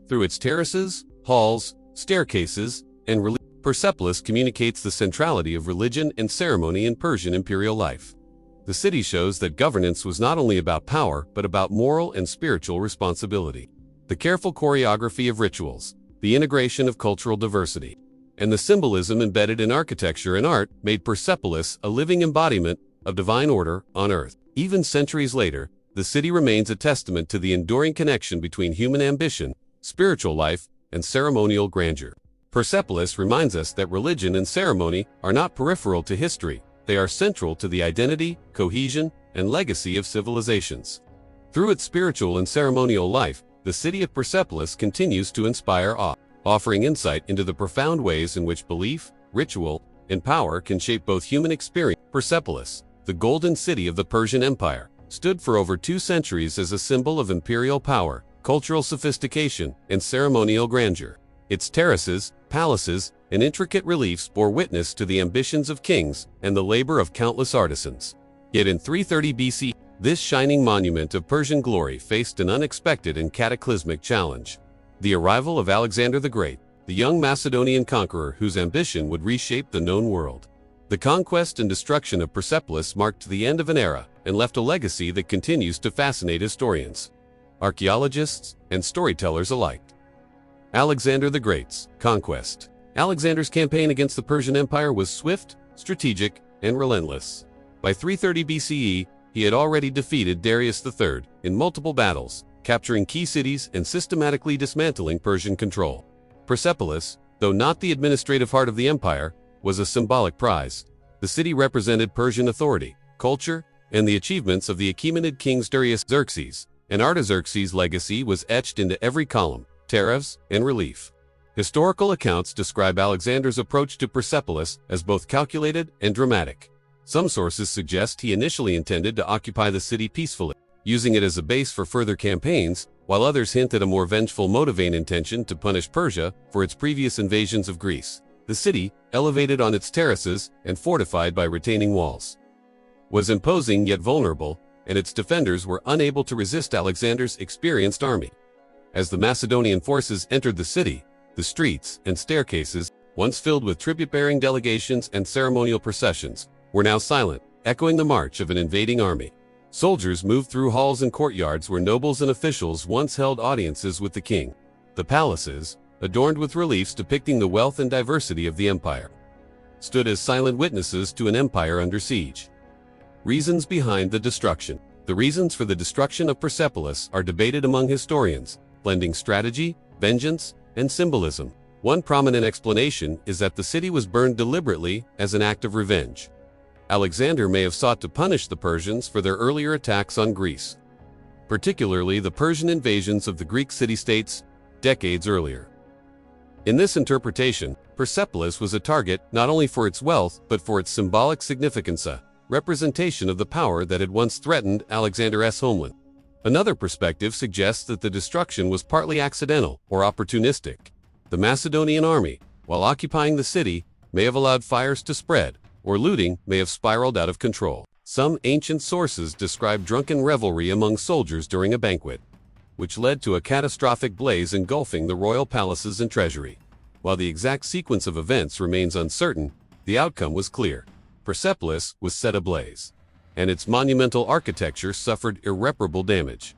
Through its terraces, halls, staircases, and relief, Persepolis communicates the centrality of religion and ceremony in Persian imperial life. The city shows that governance was not only about power, but about moral and spiritual responsibility. The careful choreography of rituals, the integration of cultural diversity, and the symbolism embedded in architecture and art made Persepolis a living embodiment of divine order on earth. Even centuries later, the city remains a testament to the enduring connection between human ambition, spiritual life, and ceremonial grandeur. Persepolis reminds us that religion and ceremony are not peripheral to history, they are central to the identity, cohesion, and legacy of civilizations. Through its spiritual and ceremonial life, the city of Persepolis continues to inspire awe, offering insight into the profound ways in which belief, ritual, and power can shape both human experience. Persepolis, the golden city of the Persian Empire, stood for over 2 centuries as a symbol of imperial power, cultural sophistication, and ceremonial grandeur. Its terraces, palaces, and intricate reliefs bore witness to the ambitions of kings and the labor of countless artisans. Yet in 330 BC, this shining monument of Persian glory faced an unexpected and cataclysmic challenge: the arrival of Alexander the Great, the young Macedonian conqueror whose ambition would reshape the known world. The conquest and destruction of Persepolis marked the end of an era and left a legacy that continues to fascinate historians, archaeologists, and storytellers alike. Alexander the Great's conquest. Alexander's campaign against the Persian Empire was swift, strategic, and relentless. By 330 BCE, he had already defeated Darius III in multiple battles, capturing key cities and systematically dismantling Persian control. Persepolis, though not the administrative heart of the empire, was a symbolic prize. The city represented Persian authority, culture, and the achievements of the Achaemenid kings Darius Xerxes, and Artaxerxes' legacy was etched into every column, terrace, and relief. Historical accounts describe Alexander's approach to Persepolis as both calculated and dramatic. Some sources suggest he initially intended to occupy the city peacefully, using it as a base for further campaigns, while others hint at a more vengeful motivating intention to punish Persia for its previous invasions of Greece. The city, elevated on its terraces and fortified by retaining walls, was imposing yet vulnerable, and its defenders were unable to resist Alexander's experienced army. As the Macedonian forces entered the city, the streets and staircases, once filled with tribute-bearing delegations and ceremonial processions, were now silent, echoing the march of an invading army. Soldiers moved through halls and courtyards where nobles and officials once held audiences with the king. The palaces, adorned with reliefs depicting the wealth and diversity of the empire, stood as silent witnesses to an empire under siege. Reasons behind the destruction. The reasons for the destruction of Persepolis are debated among historians, blending strategy, vengeance, and symbolism. One prominent explanation is that the city was burned deliberately as an act of revenge. Alexander may have sought to punish the Persians for their earlier attacks on Greece, particularly the Persian invasions of the Greek city-states decades earlier. In this interpretation, Persepolis was a target not only for its wealth but for its symbolic significance, a representation of the power that had once threatened Alexander's homeland. Another perspective suggests that the destruction was partly accidental or opportunistic. The Macedonian army, while occupying the city, may have allowed fires to spread, or looting may have spiraled out of control. Some ancient sources describe drunken revelry among soldiers during a banquet, which led to a catastrophic blaze engulfing the royal palaces and treasury. While the exact sequence of events remains uncertain, the outcome was clear. Persepolis was set ablaze, and its monumental architecture suffered irreparable damage.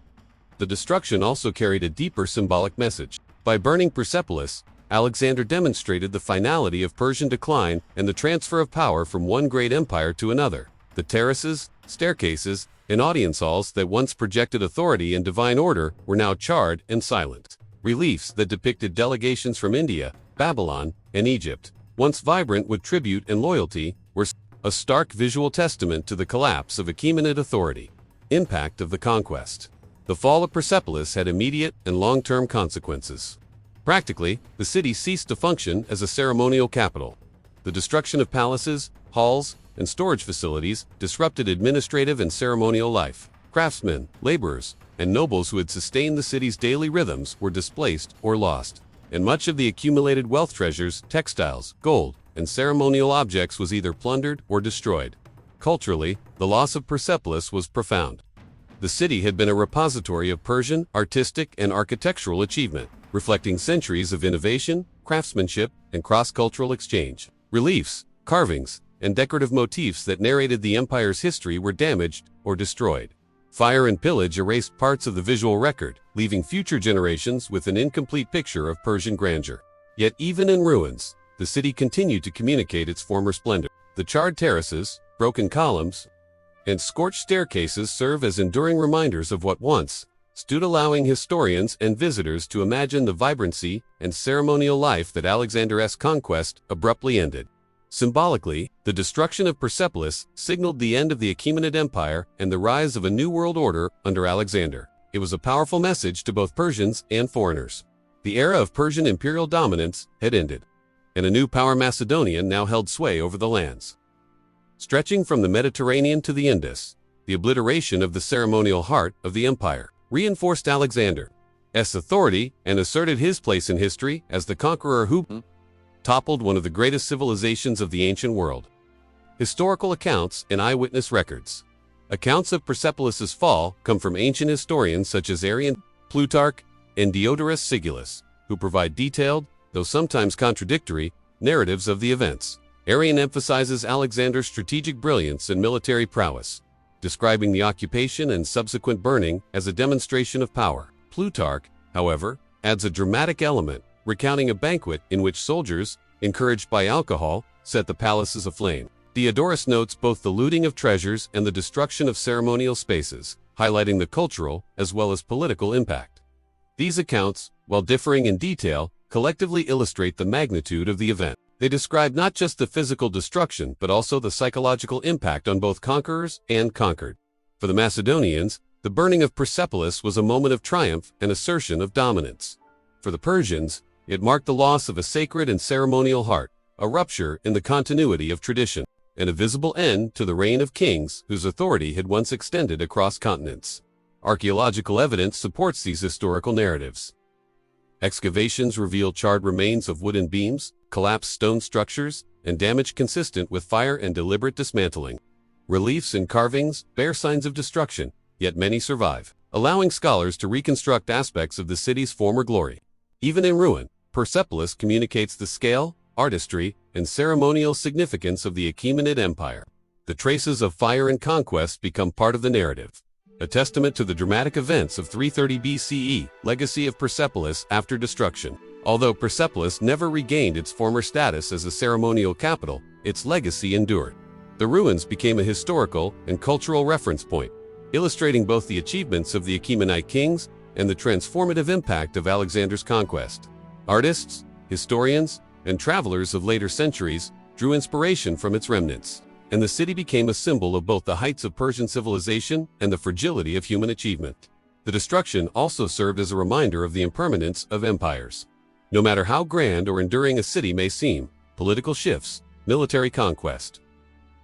The destruction also carried a deeper symbolic message. By burning Persepolis, Alexander demonstrated the finality of Persian decline and the transfer of power from one great empire to another. The terraces, staircases, and audience halls that once projected authority and divine order were now charred and silent. Reliefs that depicted delegations from India, Babylon, and Egypt, once vibrant with tribute and loyalty, were a stark visual testament to the collapse of Achaemenid authority. Impact of the conquest. The fall of Persepolis had immediate and long-term consequences. Practically, the city ceased to function as a ceremonial capital. The destruction of palaces, halls, and storage facilities disrupted administrative and ceremonial life. Craftsmen, laborers, and nobles who had sustained the city's daily rhythms were displaced or lost, and much of the accumulated wealth treasures, textiles, gold, and ceremonial objects was either plundered or destroyed. Culturally, the loss of Persepolis was profound. The city had been a repository of Persian, artistic, and architectural achievement, reflecting centuries of innovation, craftsmanship, and cross-cultural exchange. Reliefs, carvings, and decorative motifs that narrated the empire's history were damaged or destroyed. Fire and pillage erased parts of the visual record, leaving future generations with an incomplete picture of Persian grandeur. Yet even in ruins, the city continued to communicate its former splendor. The charred terraces, broken columns, and scorched staircases serve as enduring reminders of what once stood, allowing historians and visitors to imagine the vibrancy and ceremonial life that Alexander's conquest abruptly ended. Symbolically, the destruction of Persepolis signaled the end of the Achaemenid Empire and the rise of a new world order under Alexander. It was a powerful message to both Persians and foreigners. The era of Persian imperial dominance had ended, and a new power, Macedonia, now held sway over the lands. Stretching from the Mediterranean to the Indus, the obliteration of the ceremonial heart of the empire reinforced Alexander's authority and asserted his place in history as the conqueror who toppled one of the greatest civilizations of the ancient world. Historical accounts and eyewitness records. Accounts of Persepolis' fall come from ancient historians such as Arrian, Plutarch, and Diodorus Siculus, who provide detailed, though sometimes contradictory, narratives of the events. Arrian emphasizes Alexander's strategic brilliance and military prowess, describing the occupation and subsequent burning as a demonstration of power. Plutarch, however, adds a dramatic element, recounting a banquet in which soldiers, encouraged by alcohol, set the palaces aflame. Diodorus notes both the looting of treasures and the destruction of ceremonial spaces, highlighting the cultural as well as political impact. These accounts, while differing in detail, collectively illustrate the magnitude of the event. They describe not just the physical destruction but also the psychological impact on both conquerors and conquered. For the Macedonians, the burning of Persepolis was a moment of triumph and assertion of dominance. For the Persians, it marked the loss of a sacred and ceremonial heart, a rupture in the continuity of tradition, and a visible end to the reign of kings whose authority had once extended across continents. Archaeological evidence supports these historical narratives. Excavations reveal charred remains of wooden beams, collapsed stone structures, and damage consistent with fire and deliberate dismantling. Reliefs and carvings bear signs of destruction, yet many survive, allowing scholars to reconstruct aspects of the city's former glory. Even in ruin, Persepolis communicates the scale, artistry, and ceremonial significance of the Achaemenid Empire. The traces of fire and conquest become part of the narrative, a testament to the dramatic events of 330 BCE, legacy of Persepolis after destruction. Although Persepolis never regained its former status as a ceremonial capital, its legacy endured. The ruins became a historical and cultural reference point, illustrating both the achievements of the Achaemenid kings and the transformative impact of Alexander's conquest. Artists, historians, and travelers of later centuries drew inspiration from its remnants, and the city became a symbol of both the heights of Persian civilization and the fragility of human achievement. The destruction also served as a reminder of the impermanence of empires. No matter how grand or enduring a city may seem, political shifts, military conquest,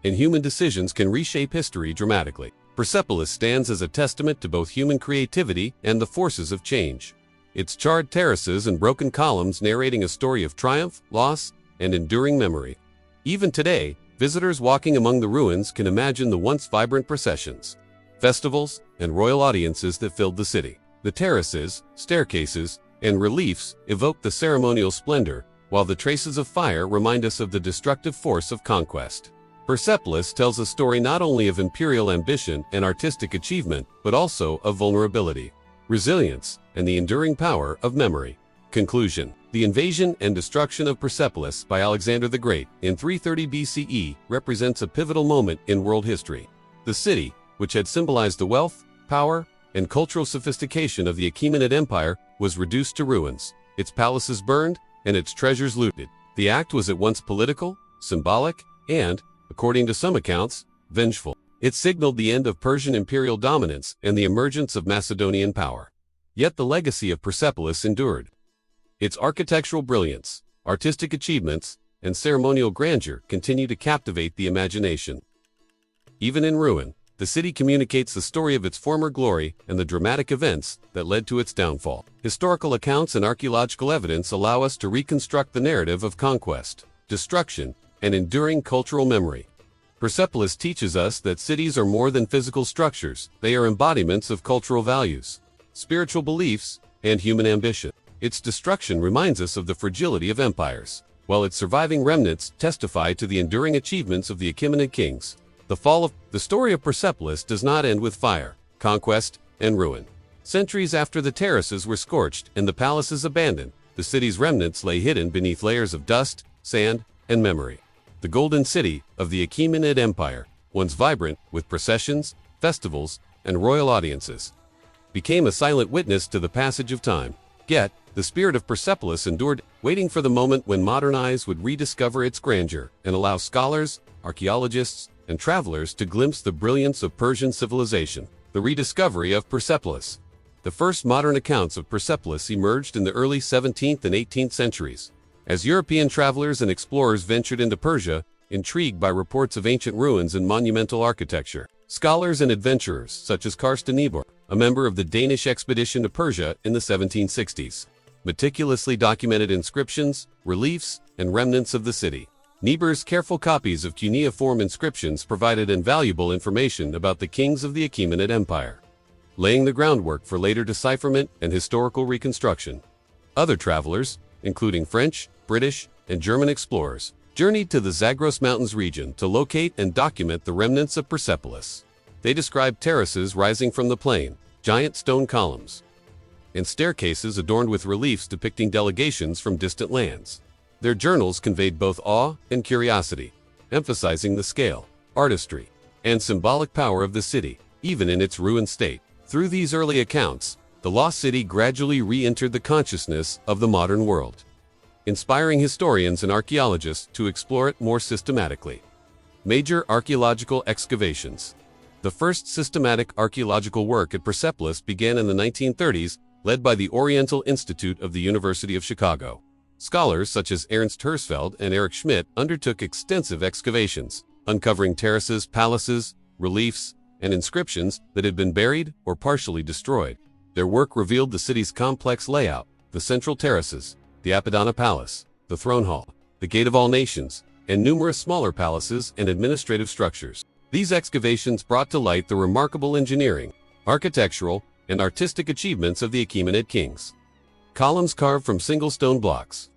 and human decisions can reshape history dramatically. Persepolis stands as a testament to both human creativity and the forces of change. Its charred terraces and broken columns narrating a story of triumph, loss, and enduring memory. Even today, visitors walking among the ruins can imagine the once vibrant processions, festivals, and royal audiences that filled the city. The terraces, staircases, and reliefs evoke the ceremonial splendor, while the traces of fire remind us of the destructive force of conquest. Persepolis tells a story not only of imperial ambition and artistic achievement, but also of vulnerability, resilience, and the enduring power of memory. Conclusion: the invasion and destruction of Persepolis by Alexander the Great in 330 BCE represents a pivotal moment in world history. The city, which had symbolized the wealth, power, and cultural sophistication of the Achaemenid Empire, was reduced to ruins, its palaces burned, and its treasures looted. The act was at once political, symbolic, and, according to some accounts, vengeful. It signaled the end of Persian imperial dominance and the emergence of Macedonian power. Yet the legacy of Persepolis endured. Its architectural brilliance, artistic achievements, and ceremonial grandeur continue to captivate the imagination. Even in ruin, the city communicates the story of its former glory and the dramatic events that led to its downfall. Historical accounts and archaeological evidence allow us to reconstruct the narrative of conquest, destruction, and enduring cultural memory. Persepolis teaches us that cities are more than physical structures. They are embodiments of cultural values, spiritual beliefs, and human ambition. Its destruction reminds us of the fragility of empires, while its surviving remnants testify to the enduring achievements of the Achaemenid kings. The story of Persepolis does not end with fire, conquest, and ruin. Centuries after the terraces were scorched and the palaces abandoned, the city's remnants lay hidden beneath layers of dust, sand, and memory. The Golden City of the Achaemenid Empire, once vibrant with processions, festivals, and royal audiences, became a silent witness to the passage of time. Yet, the spirit of Persepolis endured, waiting for the moment when modern eyes would rediscover its grandeur and allow scholars, archaeologists, and travelers to glimpse the brilliance of Persian civilization. The rediscovery of Persepolis. The first modern accounts of Persepolis emerged in the early 17th and 18th centuries. As European travelers and explorers ventured into Persia, intrigued by reports of ancient ruins and monumental architecture, scholars and adventurers such as Carsten Niebuhr, a member of the Danish expedition to Persia in the 1760s, meticulously documented inscriptions, reliefs, and remnants of the city. Niebuhr's careful copies of cuneiform inscriptions provided invaluable information about the kings of the Achaemenid Empire, laying the groundwork for later decipherment and historical reconstruction. Other travelers, including French, British, and German explorers, journeyed to the Zagros Mountains region to locate and document the remnants of Persepolis. They described terraces rising from the plain, giant stone columns, and staircases adorned with reliefs depicting delegations from distant lands. Their journals conveyed both awe and curiosity, emphasizing the scale, artistry, and symbolic power of the city, even in its ruined state. Through these early accounts, the lost city gradually re-entered the consciousness of the modern world, inspiring historians and archaeologists to explore it more systematically. Major archaeological excavations. The first systematic archaeological work at Persepolis began in the 1930s, led by the Oriental Institute of the University of Chicago. Scholars such as Ernst Hersfeld and Erich Schmidt undertook extensive excavations, uncovering terraces, palaces, reliefs, and inscriptions that had been buried or partially destroyed. Their work revealed the city's complex layout, the central terraces, the Apadana Palace, the Throne Hall, the Gate of All Nations, and numerous smaller palaces and administrative structures. These excavations brought to light the remarkable engineering, architectural, and artistic achievements of the Achaemenid kings. Columns carved from single stone blocks.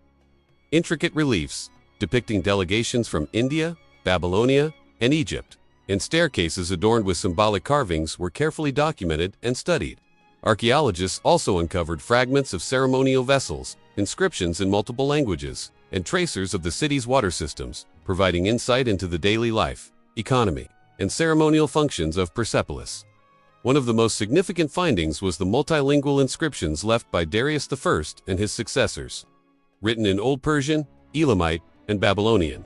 Intricate reliefs, depicting delegations from India, Babylonia, and Egypt, and staircases adorned with symbolic carvings were carefully documented and studied. Archaeologists also uncovered fragments of ceremonial vessels, inscriptions in multiple languages, and tracers of the city's water systems, providing insight into the daily life, economy, and ceremonial functions of Persepolis. One of the most significant findings was the multilingual inscriptions left by Darius I and his successors, written in Old Persian, Elamite, and Babylonian.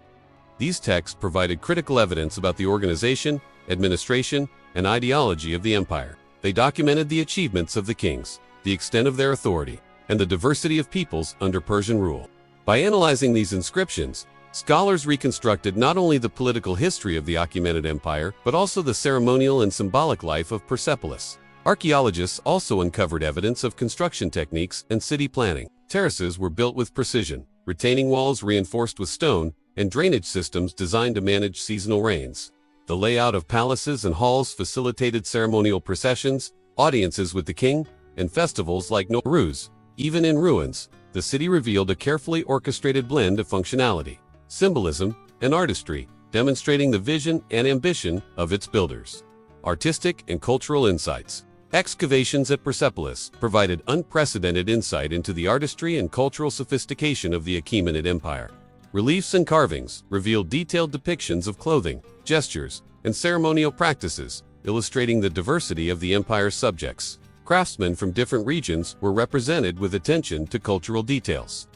These texts provided critical evidence about the organization, administration, and ideology of the empire. They documented the achievements of the kings, the extent of their authority, and the diversity of peoples under Persian rule. By analyzing these inscriptions, scholars reconstructed not only the political history of the Achaemenid Empire, but also the ceremonial and symbolic life of Persepolis. Archaeologists also uncovered evidence of construction techniques and city planning. Terraces were built with precision, retaining walls reinforced with stone, and drainage systems designed to manage seasonal rains. The layout of palaces and halls facilitated ceremonial processions, audiences with the king, and festivals like Nowruz. Even in ruins, the city revealed a carefully orchestrated blend of functionality, symbolism, and artistry, demonstrating the vision and ambition of its builders. Artistic and cultural insights. Excavations at Persepolis provided unprecedented insight into the artistry and cultural sophistication of the Achaemenid Empire. Reliefs and carvings revealed detailed depictions of clothing, gestures, and ceremonial practices, illustrating the diversity of the empire's subjects. Craftsmen from different regions were represented with attention to cultural details,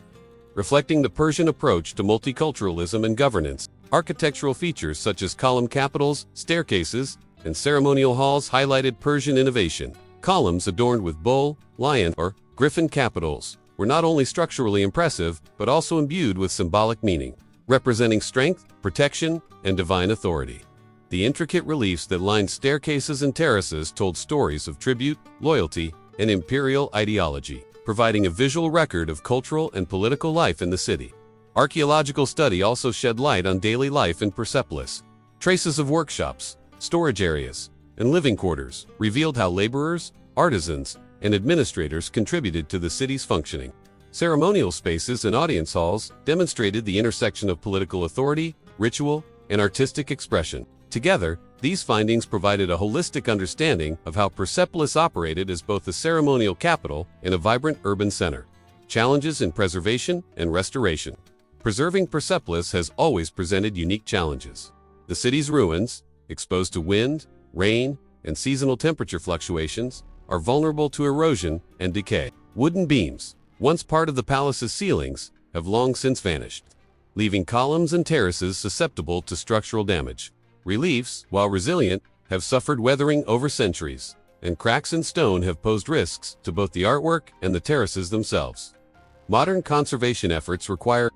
reflecting the Persian approach to multiculturalism and governance. Architectural features such as column capitals, staircases, and ceremonial halls highlighted Persian innovation. Columns adorned with bull, lion, or griffin capitals were not only structurally impressive, but also imbued with symbolic meaning, representing strength, protection, and divine authority. The intricate reliefs that lined staircases and terraces told stories of tribute, loyalty, and imperial ideology, providing a visual record of cultural and political life in the city. Archaeological study also shed light on daily life in Persepolis. Traces of workshops, storage areas, and living quarters revealed how laborers, artisans, and administrators contributed to the city's functioning. Ceremonial spaces and audience halls demonstrated the intersection of political authority, ritual, and artistic expression. Together, these findings provided a holistic understanding of how Persepolis operated as both a ceremonial capital and a vibrant urban center. Challenges in preservation and restoration. Preserving Persepolis has always presented unique challenges. The city's ruins, exposed to wind, rain, and seasonal temperature fluctuations, are vulnerable to erosion and decay. Wooden beams, once part of the palace's ceilings, have long since vanished, leaving columns and terraces susceptible to structural damage. Reliefs, while resilient, have suffered weathering over centuries, and cracks in stone have posed risks to both the artwork and the terraces themselves. Modern conservation efforts require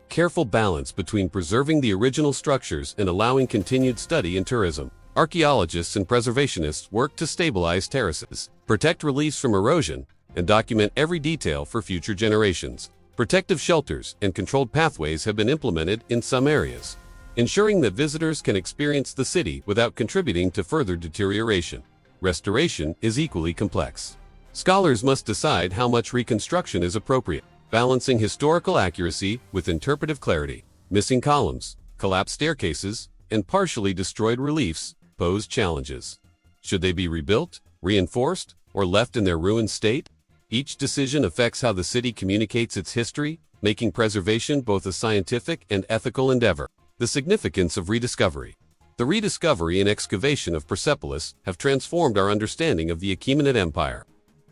careful balance between preserving the original structures and allowing continued study and tourism. Archaeologists and preservationists work to stabilize terraces, protect reliefs from erosion, and document every detail for future generations. Protective shelters and controlled pathways have been implemented in some areas, ensuring that visitors can experience the city without contributing to further deterioration. Restoration is equally complex. Scholars must decide how much reconstruction is appropriate, balancing historical accuracy with interpretive clarity. Missing columns, collapsed staircases, and partially destroyed reliefs pose challenges. Should they be rebuilt, reinforced, or left in their ruined state? Each decision affects how the city communicates its history, making preservation both a scientific and ethical endeavor. The significance of rediscovery. The rediscovery and excavation of Persepolis have transformed our understanding of the Achaemenid Empire.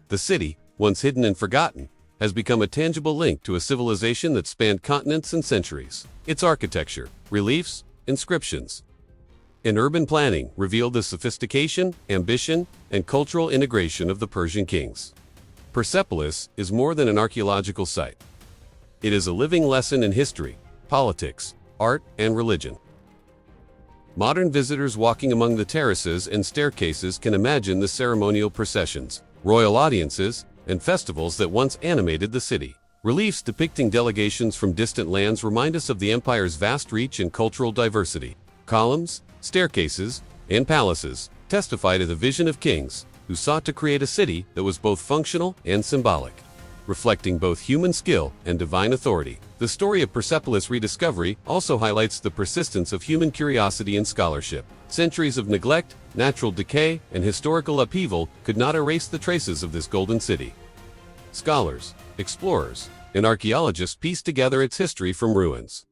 The city, once hidden and forgotten, has become a tangible link to a civilization that spanned continents and centuries. Its architecture, reliefs, inscriptions, and urban planning revealed the sophistication, ambition, and cultural integration of the Persian kings. Persepolis is more than an archaeological site. It is a living lesson in history, politics, art, and religion. Modern visitors walking among the terraces and staircases can imagine the ceremonial processions, royal audiences, and festivals that once animated the city. Reliefs depicting delegations from distant lands remind us of the empire's vast reach and cultural diversity. Columns, staircases, and palaces testify to the vision of kings who sought to create a city that was both functional and symbolic, reflecting both human skill and divine authority. The story of Persepolis rediscovery also highlights the persistence of human curiosity and scholarship. Centuries of neglect, natural decay, and historical upheaval could not erase the traces of this golden city. Scholars, explorers, and archaeologists piece together its history from ruins,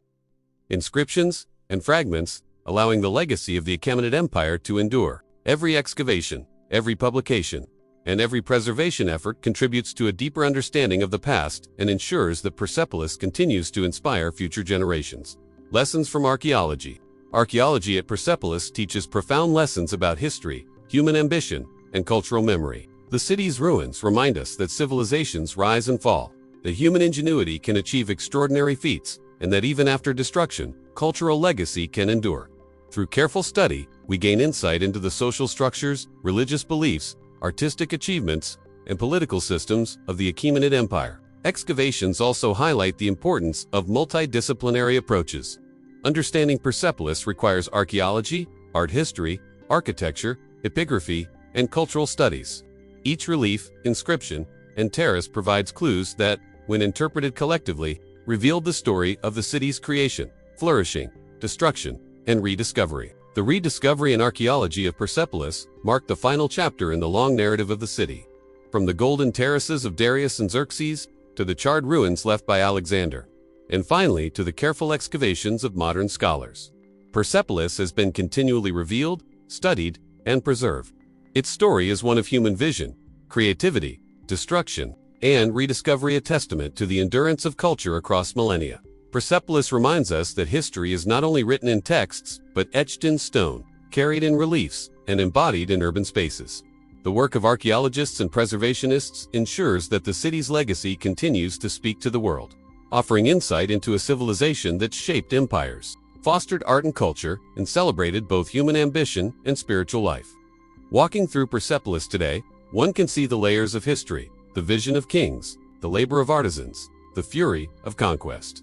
inscriptions, and fragments, allowing the legacy of the Achaemenid Empire to endure. Every excavation, every publication, and every preservation effort contributes to a deeper understanding of the past and ensures that Persepolis continues to inspire future generations. Lessons from archaeology. Archaeology at Persepolis teaches profound lessons about history, human ambition, and cultural memory. The city's ruins remind us that civilizations rise and fall, that human ingenuity can achieve extraordinary feats, and that even after destruction, cultural legacy can endure. Through careful study, we gain insight into the social structures, religious beliefs, artistic achievements, and political systems of the Achaemenid Empire. Excavations also highlight the importance of multidisciplinary approaches. Understanding Persepolis requires archaeology, art history, architecture, epigraphy, and cultural studies. Each relief, inscription, and terrace provides clues that, when interpreted collectively, revealed the story of the city's creation, flourishing, destruction, and rediscovery. The rediscovery and archaeology of Persepolis marked the final chapter in the long narrative of the city. From the golden terraces of Darius and Xerxes to the charred ruins left by Alexander, and finally to the careful excavations of modern scholars, Persepolis has been continually revealed, studied, and preserved. Its story is one of human vision, creativity, destruction, and rediscovery, a testament to the endurance of culture across millennia. Persepolis reminds us that history is not only written in texts, but etched in stone, carried in reliefs, and embodied in urban spaces. The work of archaeologists and preservationists ensures that the city's legacy continues to speak to the world, offering insight into a civilization that shaped empires, fostered art and culture, and celebrated both human ambition and spiritual life. Walking through Persepolis today, one can see the layers of history, the vision of kings, the labor of artisans, the fury of conquest,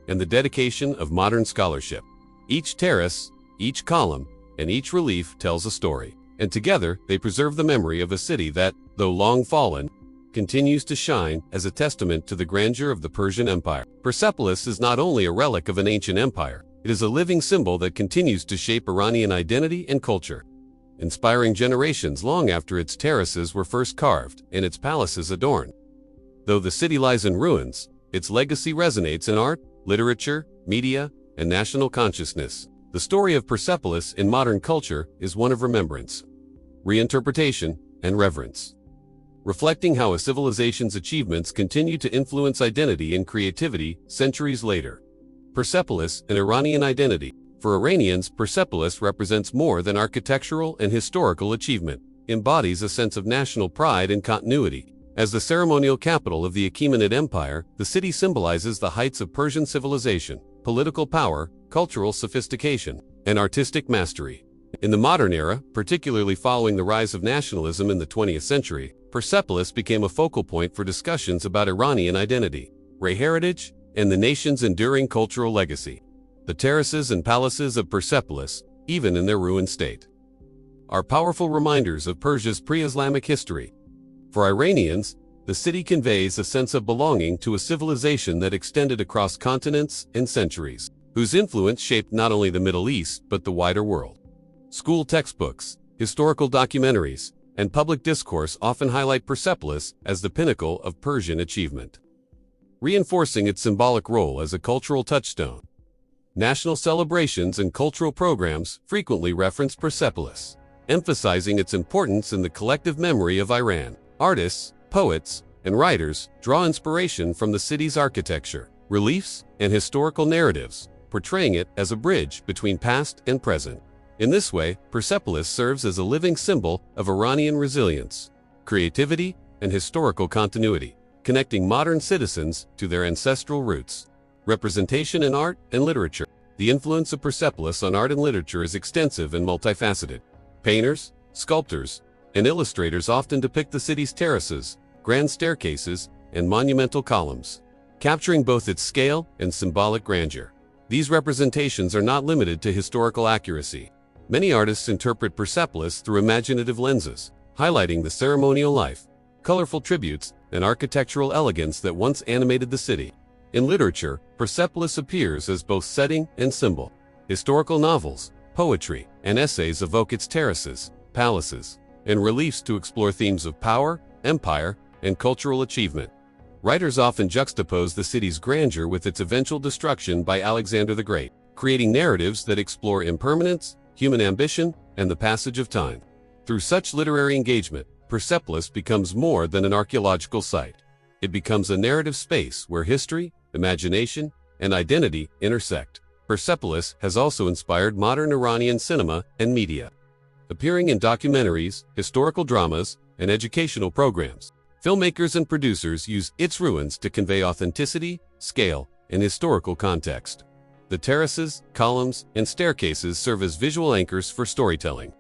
and the dedication of modern scholarship. Each terrace, Each column and each relief tells a story, and together they preserve the memory of a city that, though long fallen, continues to shine as a testament to the grandeur of the Persian Empire. Persepolis is not only a relic of an ancient empire, it is a living symbol that continues to shape Iranian identity and culture, inspiring generations long after its terraces were first carved and its palaces adorned. Though the city lies in ruins, its legacy resonates in art, literature, media, and national consciousness. The story of Persepolis in modern culture is one of remembrance, reinterpretation, and reverence, reflecting how a civilization's achievements continue to influence identity and creativity centuries later. Persepolis, an Iranian identity. For Iranians, Persepolis represents more than architectural and historical achievement, embodies a sense of national pride and continuity. As the ceremonial capital of the Achaemenid Empire, the city symbolizes the heights of Persian civilization, political power, cultural sophistication, and artistic mastery. In the modern era, particularly following the rise of nationalism in the 20th century, Persepolis became a focal point for discussions about Iranian identity, heritage, and the nation's enduring cultural legacy. The terraces and palaces of Persepolis, even in their ruined state, are powerful reminders of Persia's pre-Islamic history. For Iranians, the city conveys a sense of belonging to a civilization that extended across continents and centuries, whose influence shaped not only the Middle East but the wider world. School textbooks, historical documentaries, and public discourse often highlight Persepolis as the pinnacle of Persian achievement, reinforcing its symbolic role as a cultural touchstone. National celebrations and cultural programs frequently reference Persepolis, emphasizing its importance in the collective memory of Iran. Artists, poets, and writers draw inspiration from the city's architecture, reliefs, and historical narratives, portraying it as a bridge between past and present. In this way, Persepolis serves as a living symbol of Iranian resilience, creativity, and historical continuity, connecting modern citizens to their ancestral roots. Representation in art and literature. The influence of Persepolis on art and literature is extensive and multifaceted. Painters, sculptors, and illustrators often depict the city's terraces, grand staircases, and monumental columns, capturing both its scale and symbolic grandeur. These representations are not limited to historical accuracy. Many artists interpret Persepolis through imaginative lenses, highlighting the ceremonial life, colorful tributes, and architectural elegance that once animated the city. In literature, Persepolis appears as both setting and symbol. Historical novels, poetry, and essays evoke its terraces, palaces, and reliefs to explore themes of power, empire, and cultural achievement. Writers often juxtapose the city's grandeur with its eventual destruction by Alexander the Great, creating narratives that explore impermanence, human ambition, and the passage of time. Through such literary engagement, Persepolis becomes more than an archaeological site. It becomes a narrative space where history, imagination, and identity intersect. Persepolis has also inspired modern Iranian cinema and media, appearing in documentaries, historical dramas, and educational programs. Filmmakers and producers use its ruins to convey authenticity, scale, and historical context. The terraces, columns, and staircases serve as visual anchors for storytelling,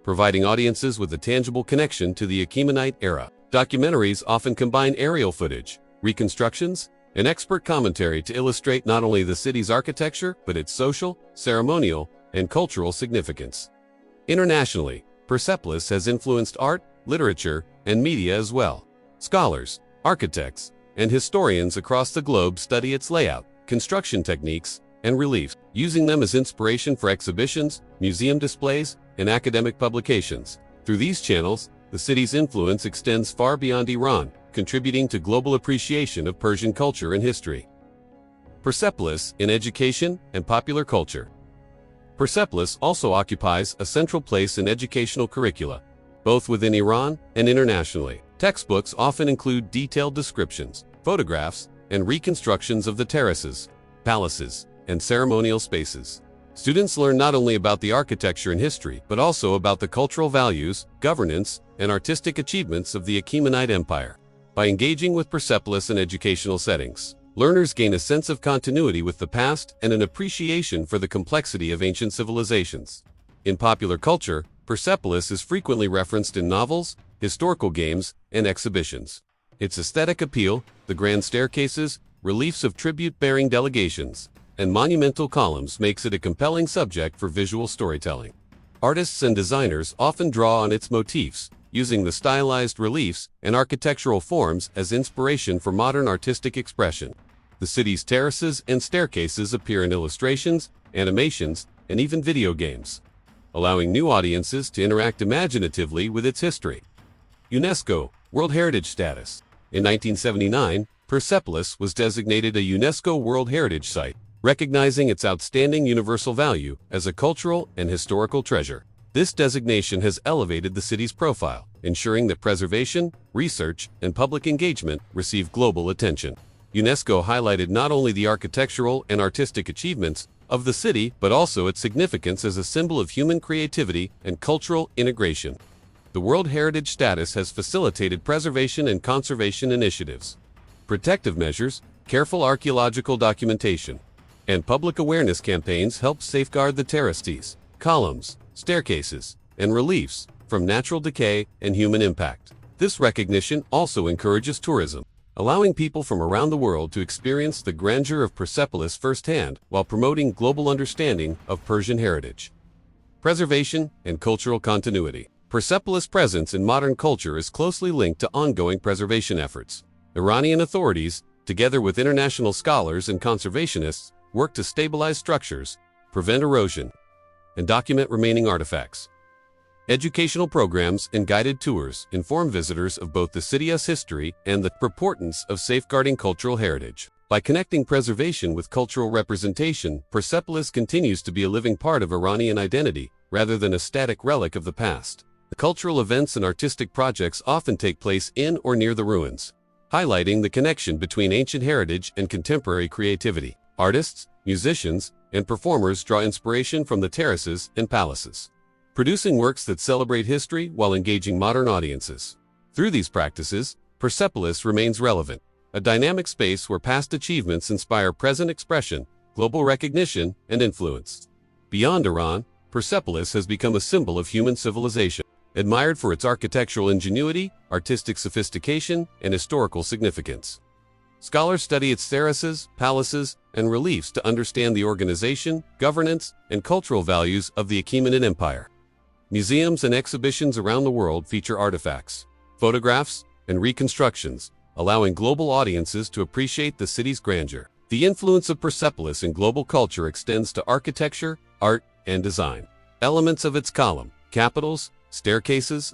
providing audiences with a tangible connection to the Achaemenid era. Documentaries often combine aerial footage, reconstructions, and expert commentary to illustrate not only the city's architecture but its social, ceremonial, and cultural significance. Internationally, Persepolis has influenced art, literature, and media as well. Scholars, architects, and historians across the globe study its layout, construction techniques, and relief, using them as inspiration for exhibitions, museum displays, and academic publications. Through these channels, the city's influence extends far beyond Iran, contributing to global appreciation of Persian culture and history. Persepolis in education and popular culture. Persepolis also occupies a central place in educational curricula, both within Iran and internationally. Textbooks often include detailed descriptions, photographs, and reconstructions of the terraces, palaces, and ceremonial spaces. Students learn not only about the architecture and history, but also about the cultural values, governance, and artistic achievements of the Achaemenid Empire. By engaging with Persepolis in educational settings, learners gain a sense of continuity with the past and an appreciation for the complexity of ancient civilizations. In popular culture, Persepolis is frequently referenced in novels, historical games, and exhibitions. Its aesthetic appeal, the grand staircases, reliefs of tribute-bearing delegations, and monumental columns makes it a compelling subject for visual storytelling. Artists and designers often draw on its motifs, using the stylized reliefs and architectural forms as inspiration for modern artistic expression. The city's terraces and staircases appear in illustrations, animations, and even video games, allowing new audiences to interact imaginatively with its history. UNESCO World Heritage Status. In 1979, Persepolis was designated a UNESCO World Heritage Site, recognizing its outstanding universal value as a cultural and historical treasure. This designation has elevated the city's profile, ensuring that preservation, research, and public engagement receive global attention. UNESCO highlighted not only the architectural and artistic achievements of the city, but also its significance as a symbol of human creativity and cultural integration. The World Heritage status has facilitated preservation and conservation initiatives, protective measures, careful archaeological documentation, and public awareness campaigns help safeguard the terraces, columns, staircases, and reliefs from natural decay and human impact. This recognition also encourages tourism, allowing people from around the world to experience the grandeur of Persepolis firsthand while promoting global understanding of Persian heritage. Preservation and cultural continuity. Persepolis' presence in modern culture is closely linked to ongoing preservation efforts. Iranian authorities, together with international scholars and conservationists, work to stabilize structures, prevent erosion, and document remaining artifacts. Educational programs and guided tours inform visitors of both the city's history and the importance of safeguarding cultural heritage. By connecting preservation with cultural representation, Persepolis continues to be a living part of Iranian identity, rather than a static relic of the past. The cultural events and artistic projects often take place in or near the ruins, highlighting the connection between ancient heritage and contemporary creativity. Artists, musicians, and performers draw inspiration from the terraces and palaces, producing works that celebrate history while engaging modern audiences. Through these practices, Persepolis remains relevant, a dynamic space where past achievements inspire present expression, global recognition, and influence. Beyond Iran, Persepolis has become a symbol of human civilization, admired for its architectural ingenuity, artistic sophistication, and historical significance. Scholars study its terraces, palaces, and reliefs to understand the organization, governance, and cultural values of the Achaemenid Empire. Museums and exhibitions around the world feature artifacts, photographs, and reconstructions, allowing global audiences to appreciate the city's grandeur. The influence of Persepolis in global culture extends to architecture, art, and design. Elements of its column, capitals, staircases,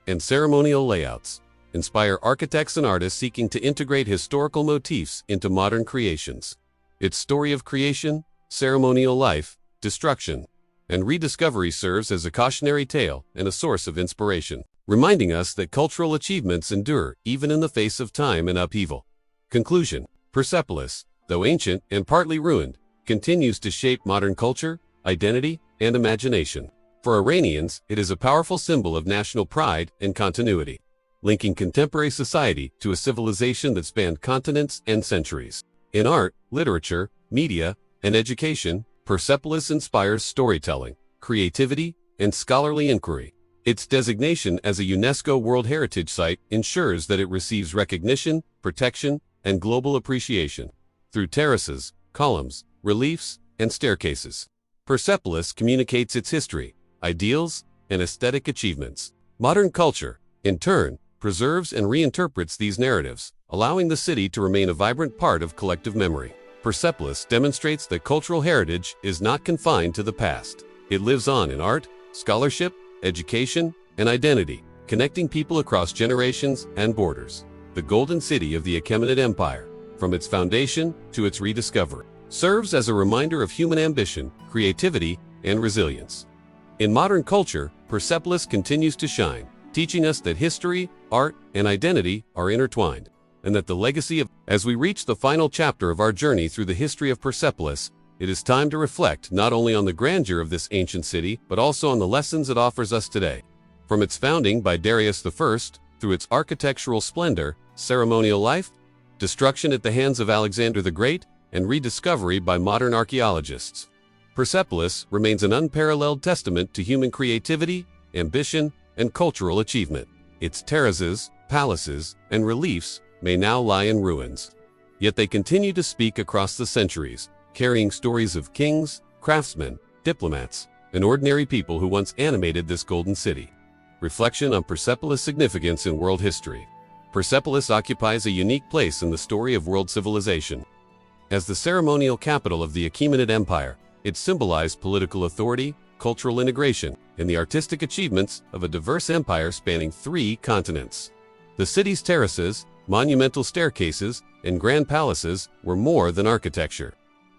and ceremonial layouts inspire architects and artists seeking to integrate historical motifs into modern creations. Its story of creation, ceremonial life, destruction, and rediscovery serves as a cautionary tale and a source of inspiration, reminding us that cultural achievements endure even in the face of time and upheaval. Conclusion. Persepolis, though ancient and partly ruined, continues to shape modern culture, identity, and imagination. For Iranians, it is a powerful symbol of national pride and continuity, linking contemporary society to a civilization that spanned continents and centuries. In art, literature, media, and education, Persepolis inspires storytelling, creativity, and scholarly inquiry. Its designation as a UNESCO World Heritage Site ensures that it receives recognition, protection, and global appreciation. Through terraces, columns, reliefs, and staircases, Persepolis communicates its history, ideals, and aesthetic achievements. Modern culture, in turn, preserves and reinterprets these narratives, allowing the city to remain a vibrant part of collective memory. Persepolis demonstrates that cultural heritage is not confined to the past. It lives on in art, scholarship, education, and identity, connecting people across generations and borders. The Golden City of the Achaemenid Empire, from its foundation to its rediscovery, serves as a reminder of human ambition, creativity, and resilience. In modern culture, Persepolis continues to shine, teaching us that history, art, and identity are intertwined, and that the legacy of... As we reach the final chapter of our journey through the history of Persepolis, it is time to reflect not only on the grandeur of this ancient city, but also on the lessons it offers us today. From its founding by Darius I, through its architectural splendor, ceremonial life, destruction at the hands of Alexander the Great, and rediscovery by modern archaeologists, Persepolis remains an unparalleled testament to human creativity, ambition, and cultural achievement. Its terraces, palaces, and reliefs may now lie in ruins, yet they continue to speak across the centuries, carrying stories of kings, craftsmen, diplomats, and ordinary people who once animated this golden city. Reflection on Persepolis' significance in world history. Persepolis occupies a unique place in the story of world civilization. As the ceremonial capital of the Achaemenid Empire, it symbolized political authority, cultural integration, and the artistic achievements of a diverse empire spanning 3 continents. The city's terraces, monumental staircases, and grand palaces were more than architecture.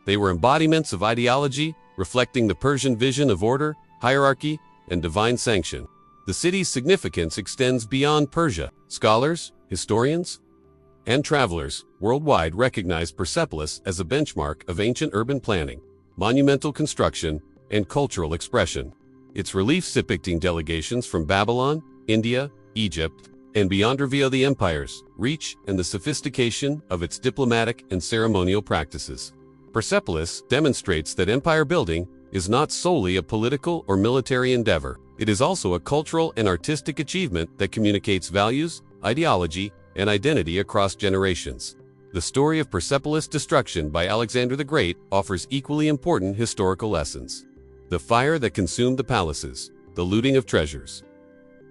They were embodiments of ideology, reflecting the Persian vision of order, hierarchy, and divine sanction. The city's significance extends beyond Persia. Scholars, historians, and travelers worldwide recognize Persepolis as a benchmark of ancient urban planning, monumental construction, and cultural expression. Its reliefs depicting delegations from Babylon, India, Egypt, and beyond reveal the empire's reach and the sophistication of its diplomatic and ceremonial practices. Persepolis demonstrates that empire building is not solely a political or military endeavor. It is also a cultural and artistic achievement that communicates values, ideology, and identity across generations. The story of Persepolis' destruction by Alexander the Great offers equally important historical lessons. The fire that consumed the palaces, the looting of treasures,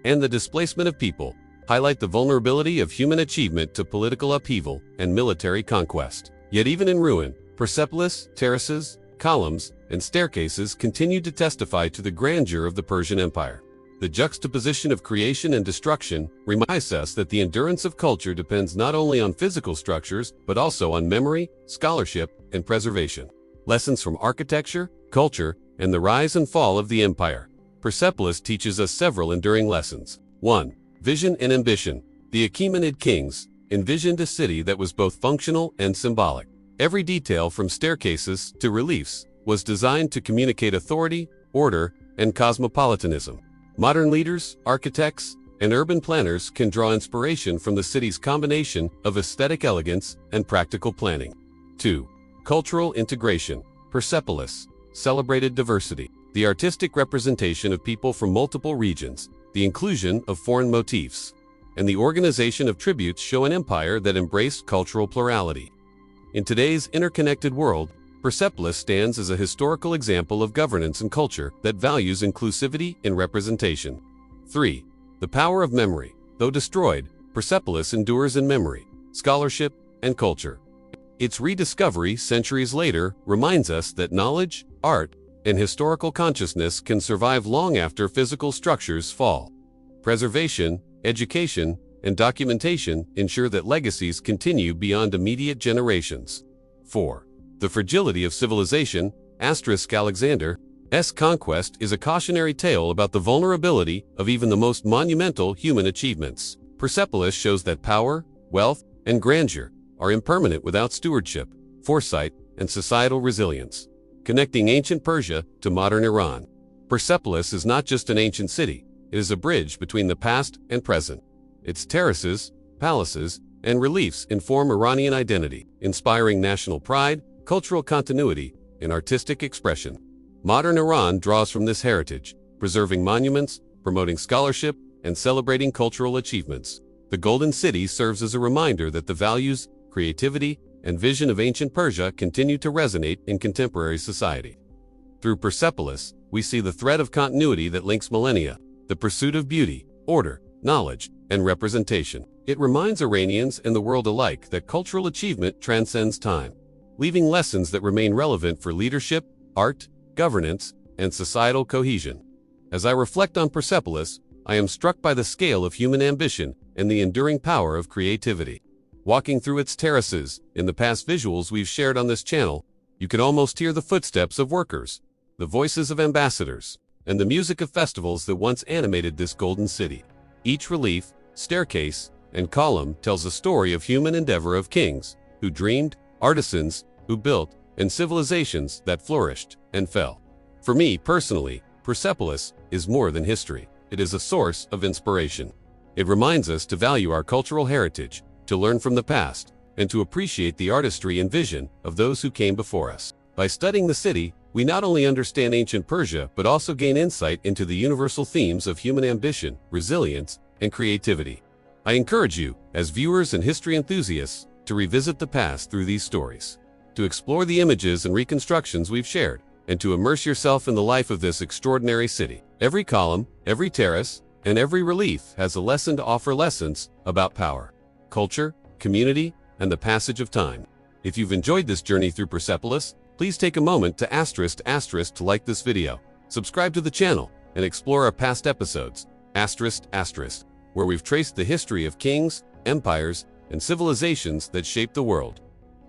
and the displacement of people highlight the vulnerability of human achievement to political upheaval and military conquest. Yet even in ruin, Persepolis, terraces, columns, and staircases continued to testify to the grandeur of the Persian Empire. The juxtaposition of creation and destruction reminds us that the endurance of culture depends not only on physical structures, but also on memory, scholarship, and preservation. Lessons from architecture, culture, and the rise and fall of the empire. Persepolis teaches us several enduring lessons. 1. Vision and ambition. The Achaemenid kings envisioned a city that was both functional and symbolic. Every detail from staircases to reliefs was designed to communicate authority, order, and cosmopolitanism. Modern leaders, architects, and urban planners can draw inspiration from the city's combination of aesthetic elegance and practical planning. 2. Cultural integration. Persepolis celebrated diversity. The artistic representation of people from multiple regions, the inclusion of foreign motifs, and the organization of tributes show an empire that embraced cultural plurality. In today's interconnected world, Persepolis stands as a historical example of governance and culture that values inclusivity and representation. 3. The power of memory. Though destroyed, Persepolis endures in memory, scholarship, and culture. Its rediscovery centuries later reminds us that knowledge, art, and historical consciousness can survive long after physical structures fall. Preservation, education, and documentation ensure that legacies continue beyond immediate generations. 4. The fragility of civilization. Alexander's conquest is a cautionary tale about the vulnerability of even the most monumental human achievements. Persepolis shows that power, wealth, and grandeur are impermanent without stewardship, foresight, and societal resilience. Connecting ancient Persia to modern Iran. Persepolis is not just an ancient city, it is a bridge between the past and present. Its terraces, palaces, and reliefs inform Iranian identity, inspiring national pride, cultural continuity, and artistic expression. Modern Iran draws from this heritage, preserving monuments, promoting scholarship, and celebrating cultural achievements. The Golden City serves as a reminder that the values, creativity, and vision of ancient Persia continue to resonate in contemporary society. Through Persepolis, we see the thread of continuity that links millennia, the pursuit of beauty, order, knowledge, and representation. It reminds Iranians and the world alike that cultural achievement transcends time, leaving lessons that remain relevant for leadership, art, governance, and societal cohesion. As I reflect on Persepolis, I am struck by the scale of human ambition and the enduring power of creativity. Walking through its terraces, in the past visuals we've shared on this channel, you can almost hear the footsteps of workers, the voices of ambassadors, and the music of festivals that once animated this golden city. Each relief, staircase, and column tells a story of human endeavor, of kings who dreamed, artisans who built, and civilizations that flourished and fell. For me personally, Persepolis is more than history. It is a source of inspiration. It reminds us to value our cultural heritage, to learn from the past, and to appreciate the artistry and vision of those who came before us. By studying the city, we not only understand ancient Persia, but also gain insight into the universal themes of human ambition, resilience, and creativity. I encourage you, as viewers and history enthusiasts, to revisit the past through these stories, to explore the images and reconstructions we've shared, and to immerse yourself in the life of this extraordinary city. Every column, every terrace, and every relief has a lesson to offer, lessons about power, culture, community, and the passage of time. If you've enjoyed this journey through Persepolis, please take a moment to to like this video, subscribe to the channel, and explore our past episodes, where we've traced the history of kings, empires, and civilizations that shaped the world.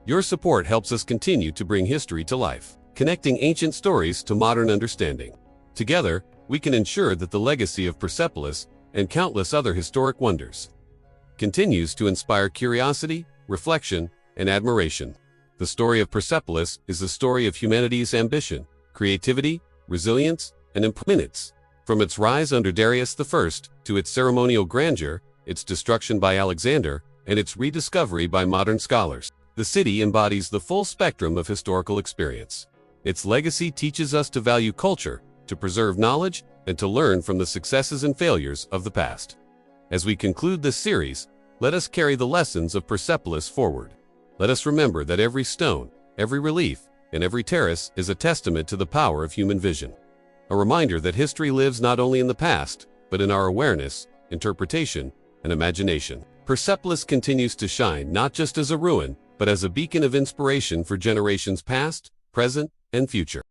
Your support helps us continue to bring history to life, connecting ancient stories to modern understanding. Together, we can ensure that the legacy of Persepolis and countless other historic wonders continues to inspire curiosity, reflection, and admiration. The story of Persepolis is the story of humanity's ambition, creativity, resilience, and impermanence. From its rise under Darius I to its ceremonial grandeur, its destruction by Alexander, and its rediscovery by modern scholars, the city embodies the full spectrum of historical experience. Its legacy teaches us to value culture, to preserve knowledge, and to learn from the successes and failures of the past. As we conclude this series, let us carry the lessons of Persepolis forward. Let us remember that every stone, every relief, and every terrace is a testament to the power of human vision. A reminder that history lives not only in the past, but in our awareness, interpretation, and imagination. Persepolis continues to shine not just as a ruin, but as a beacon of inspiration for generations past, present, and future.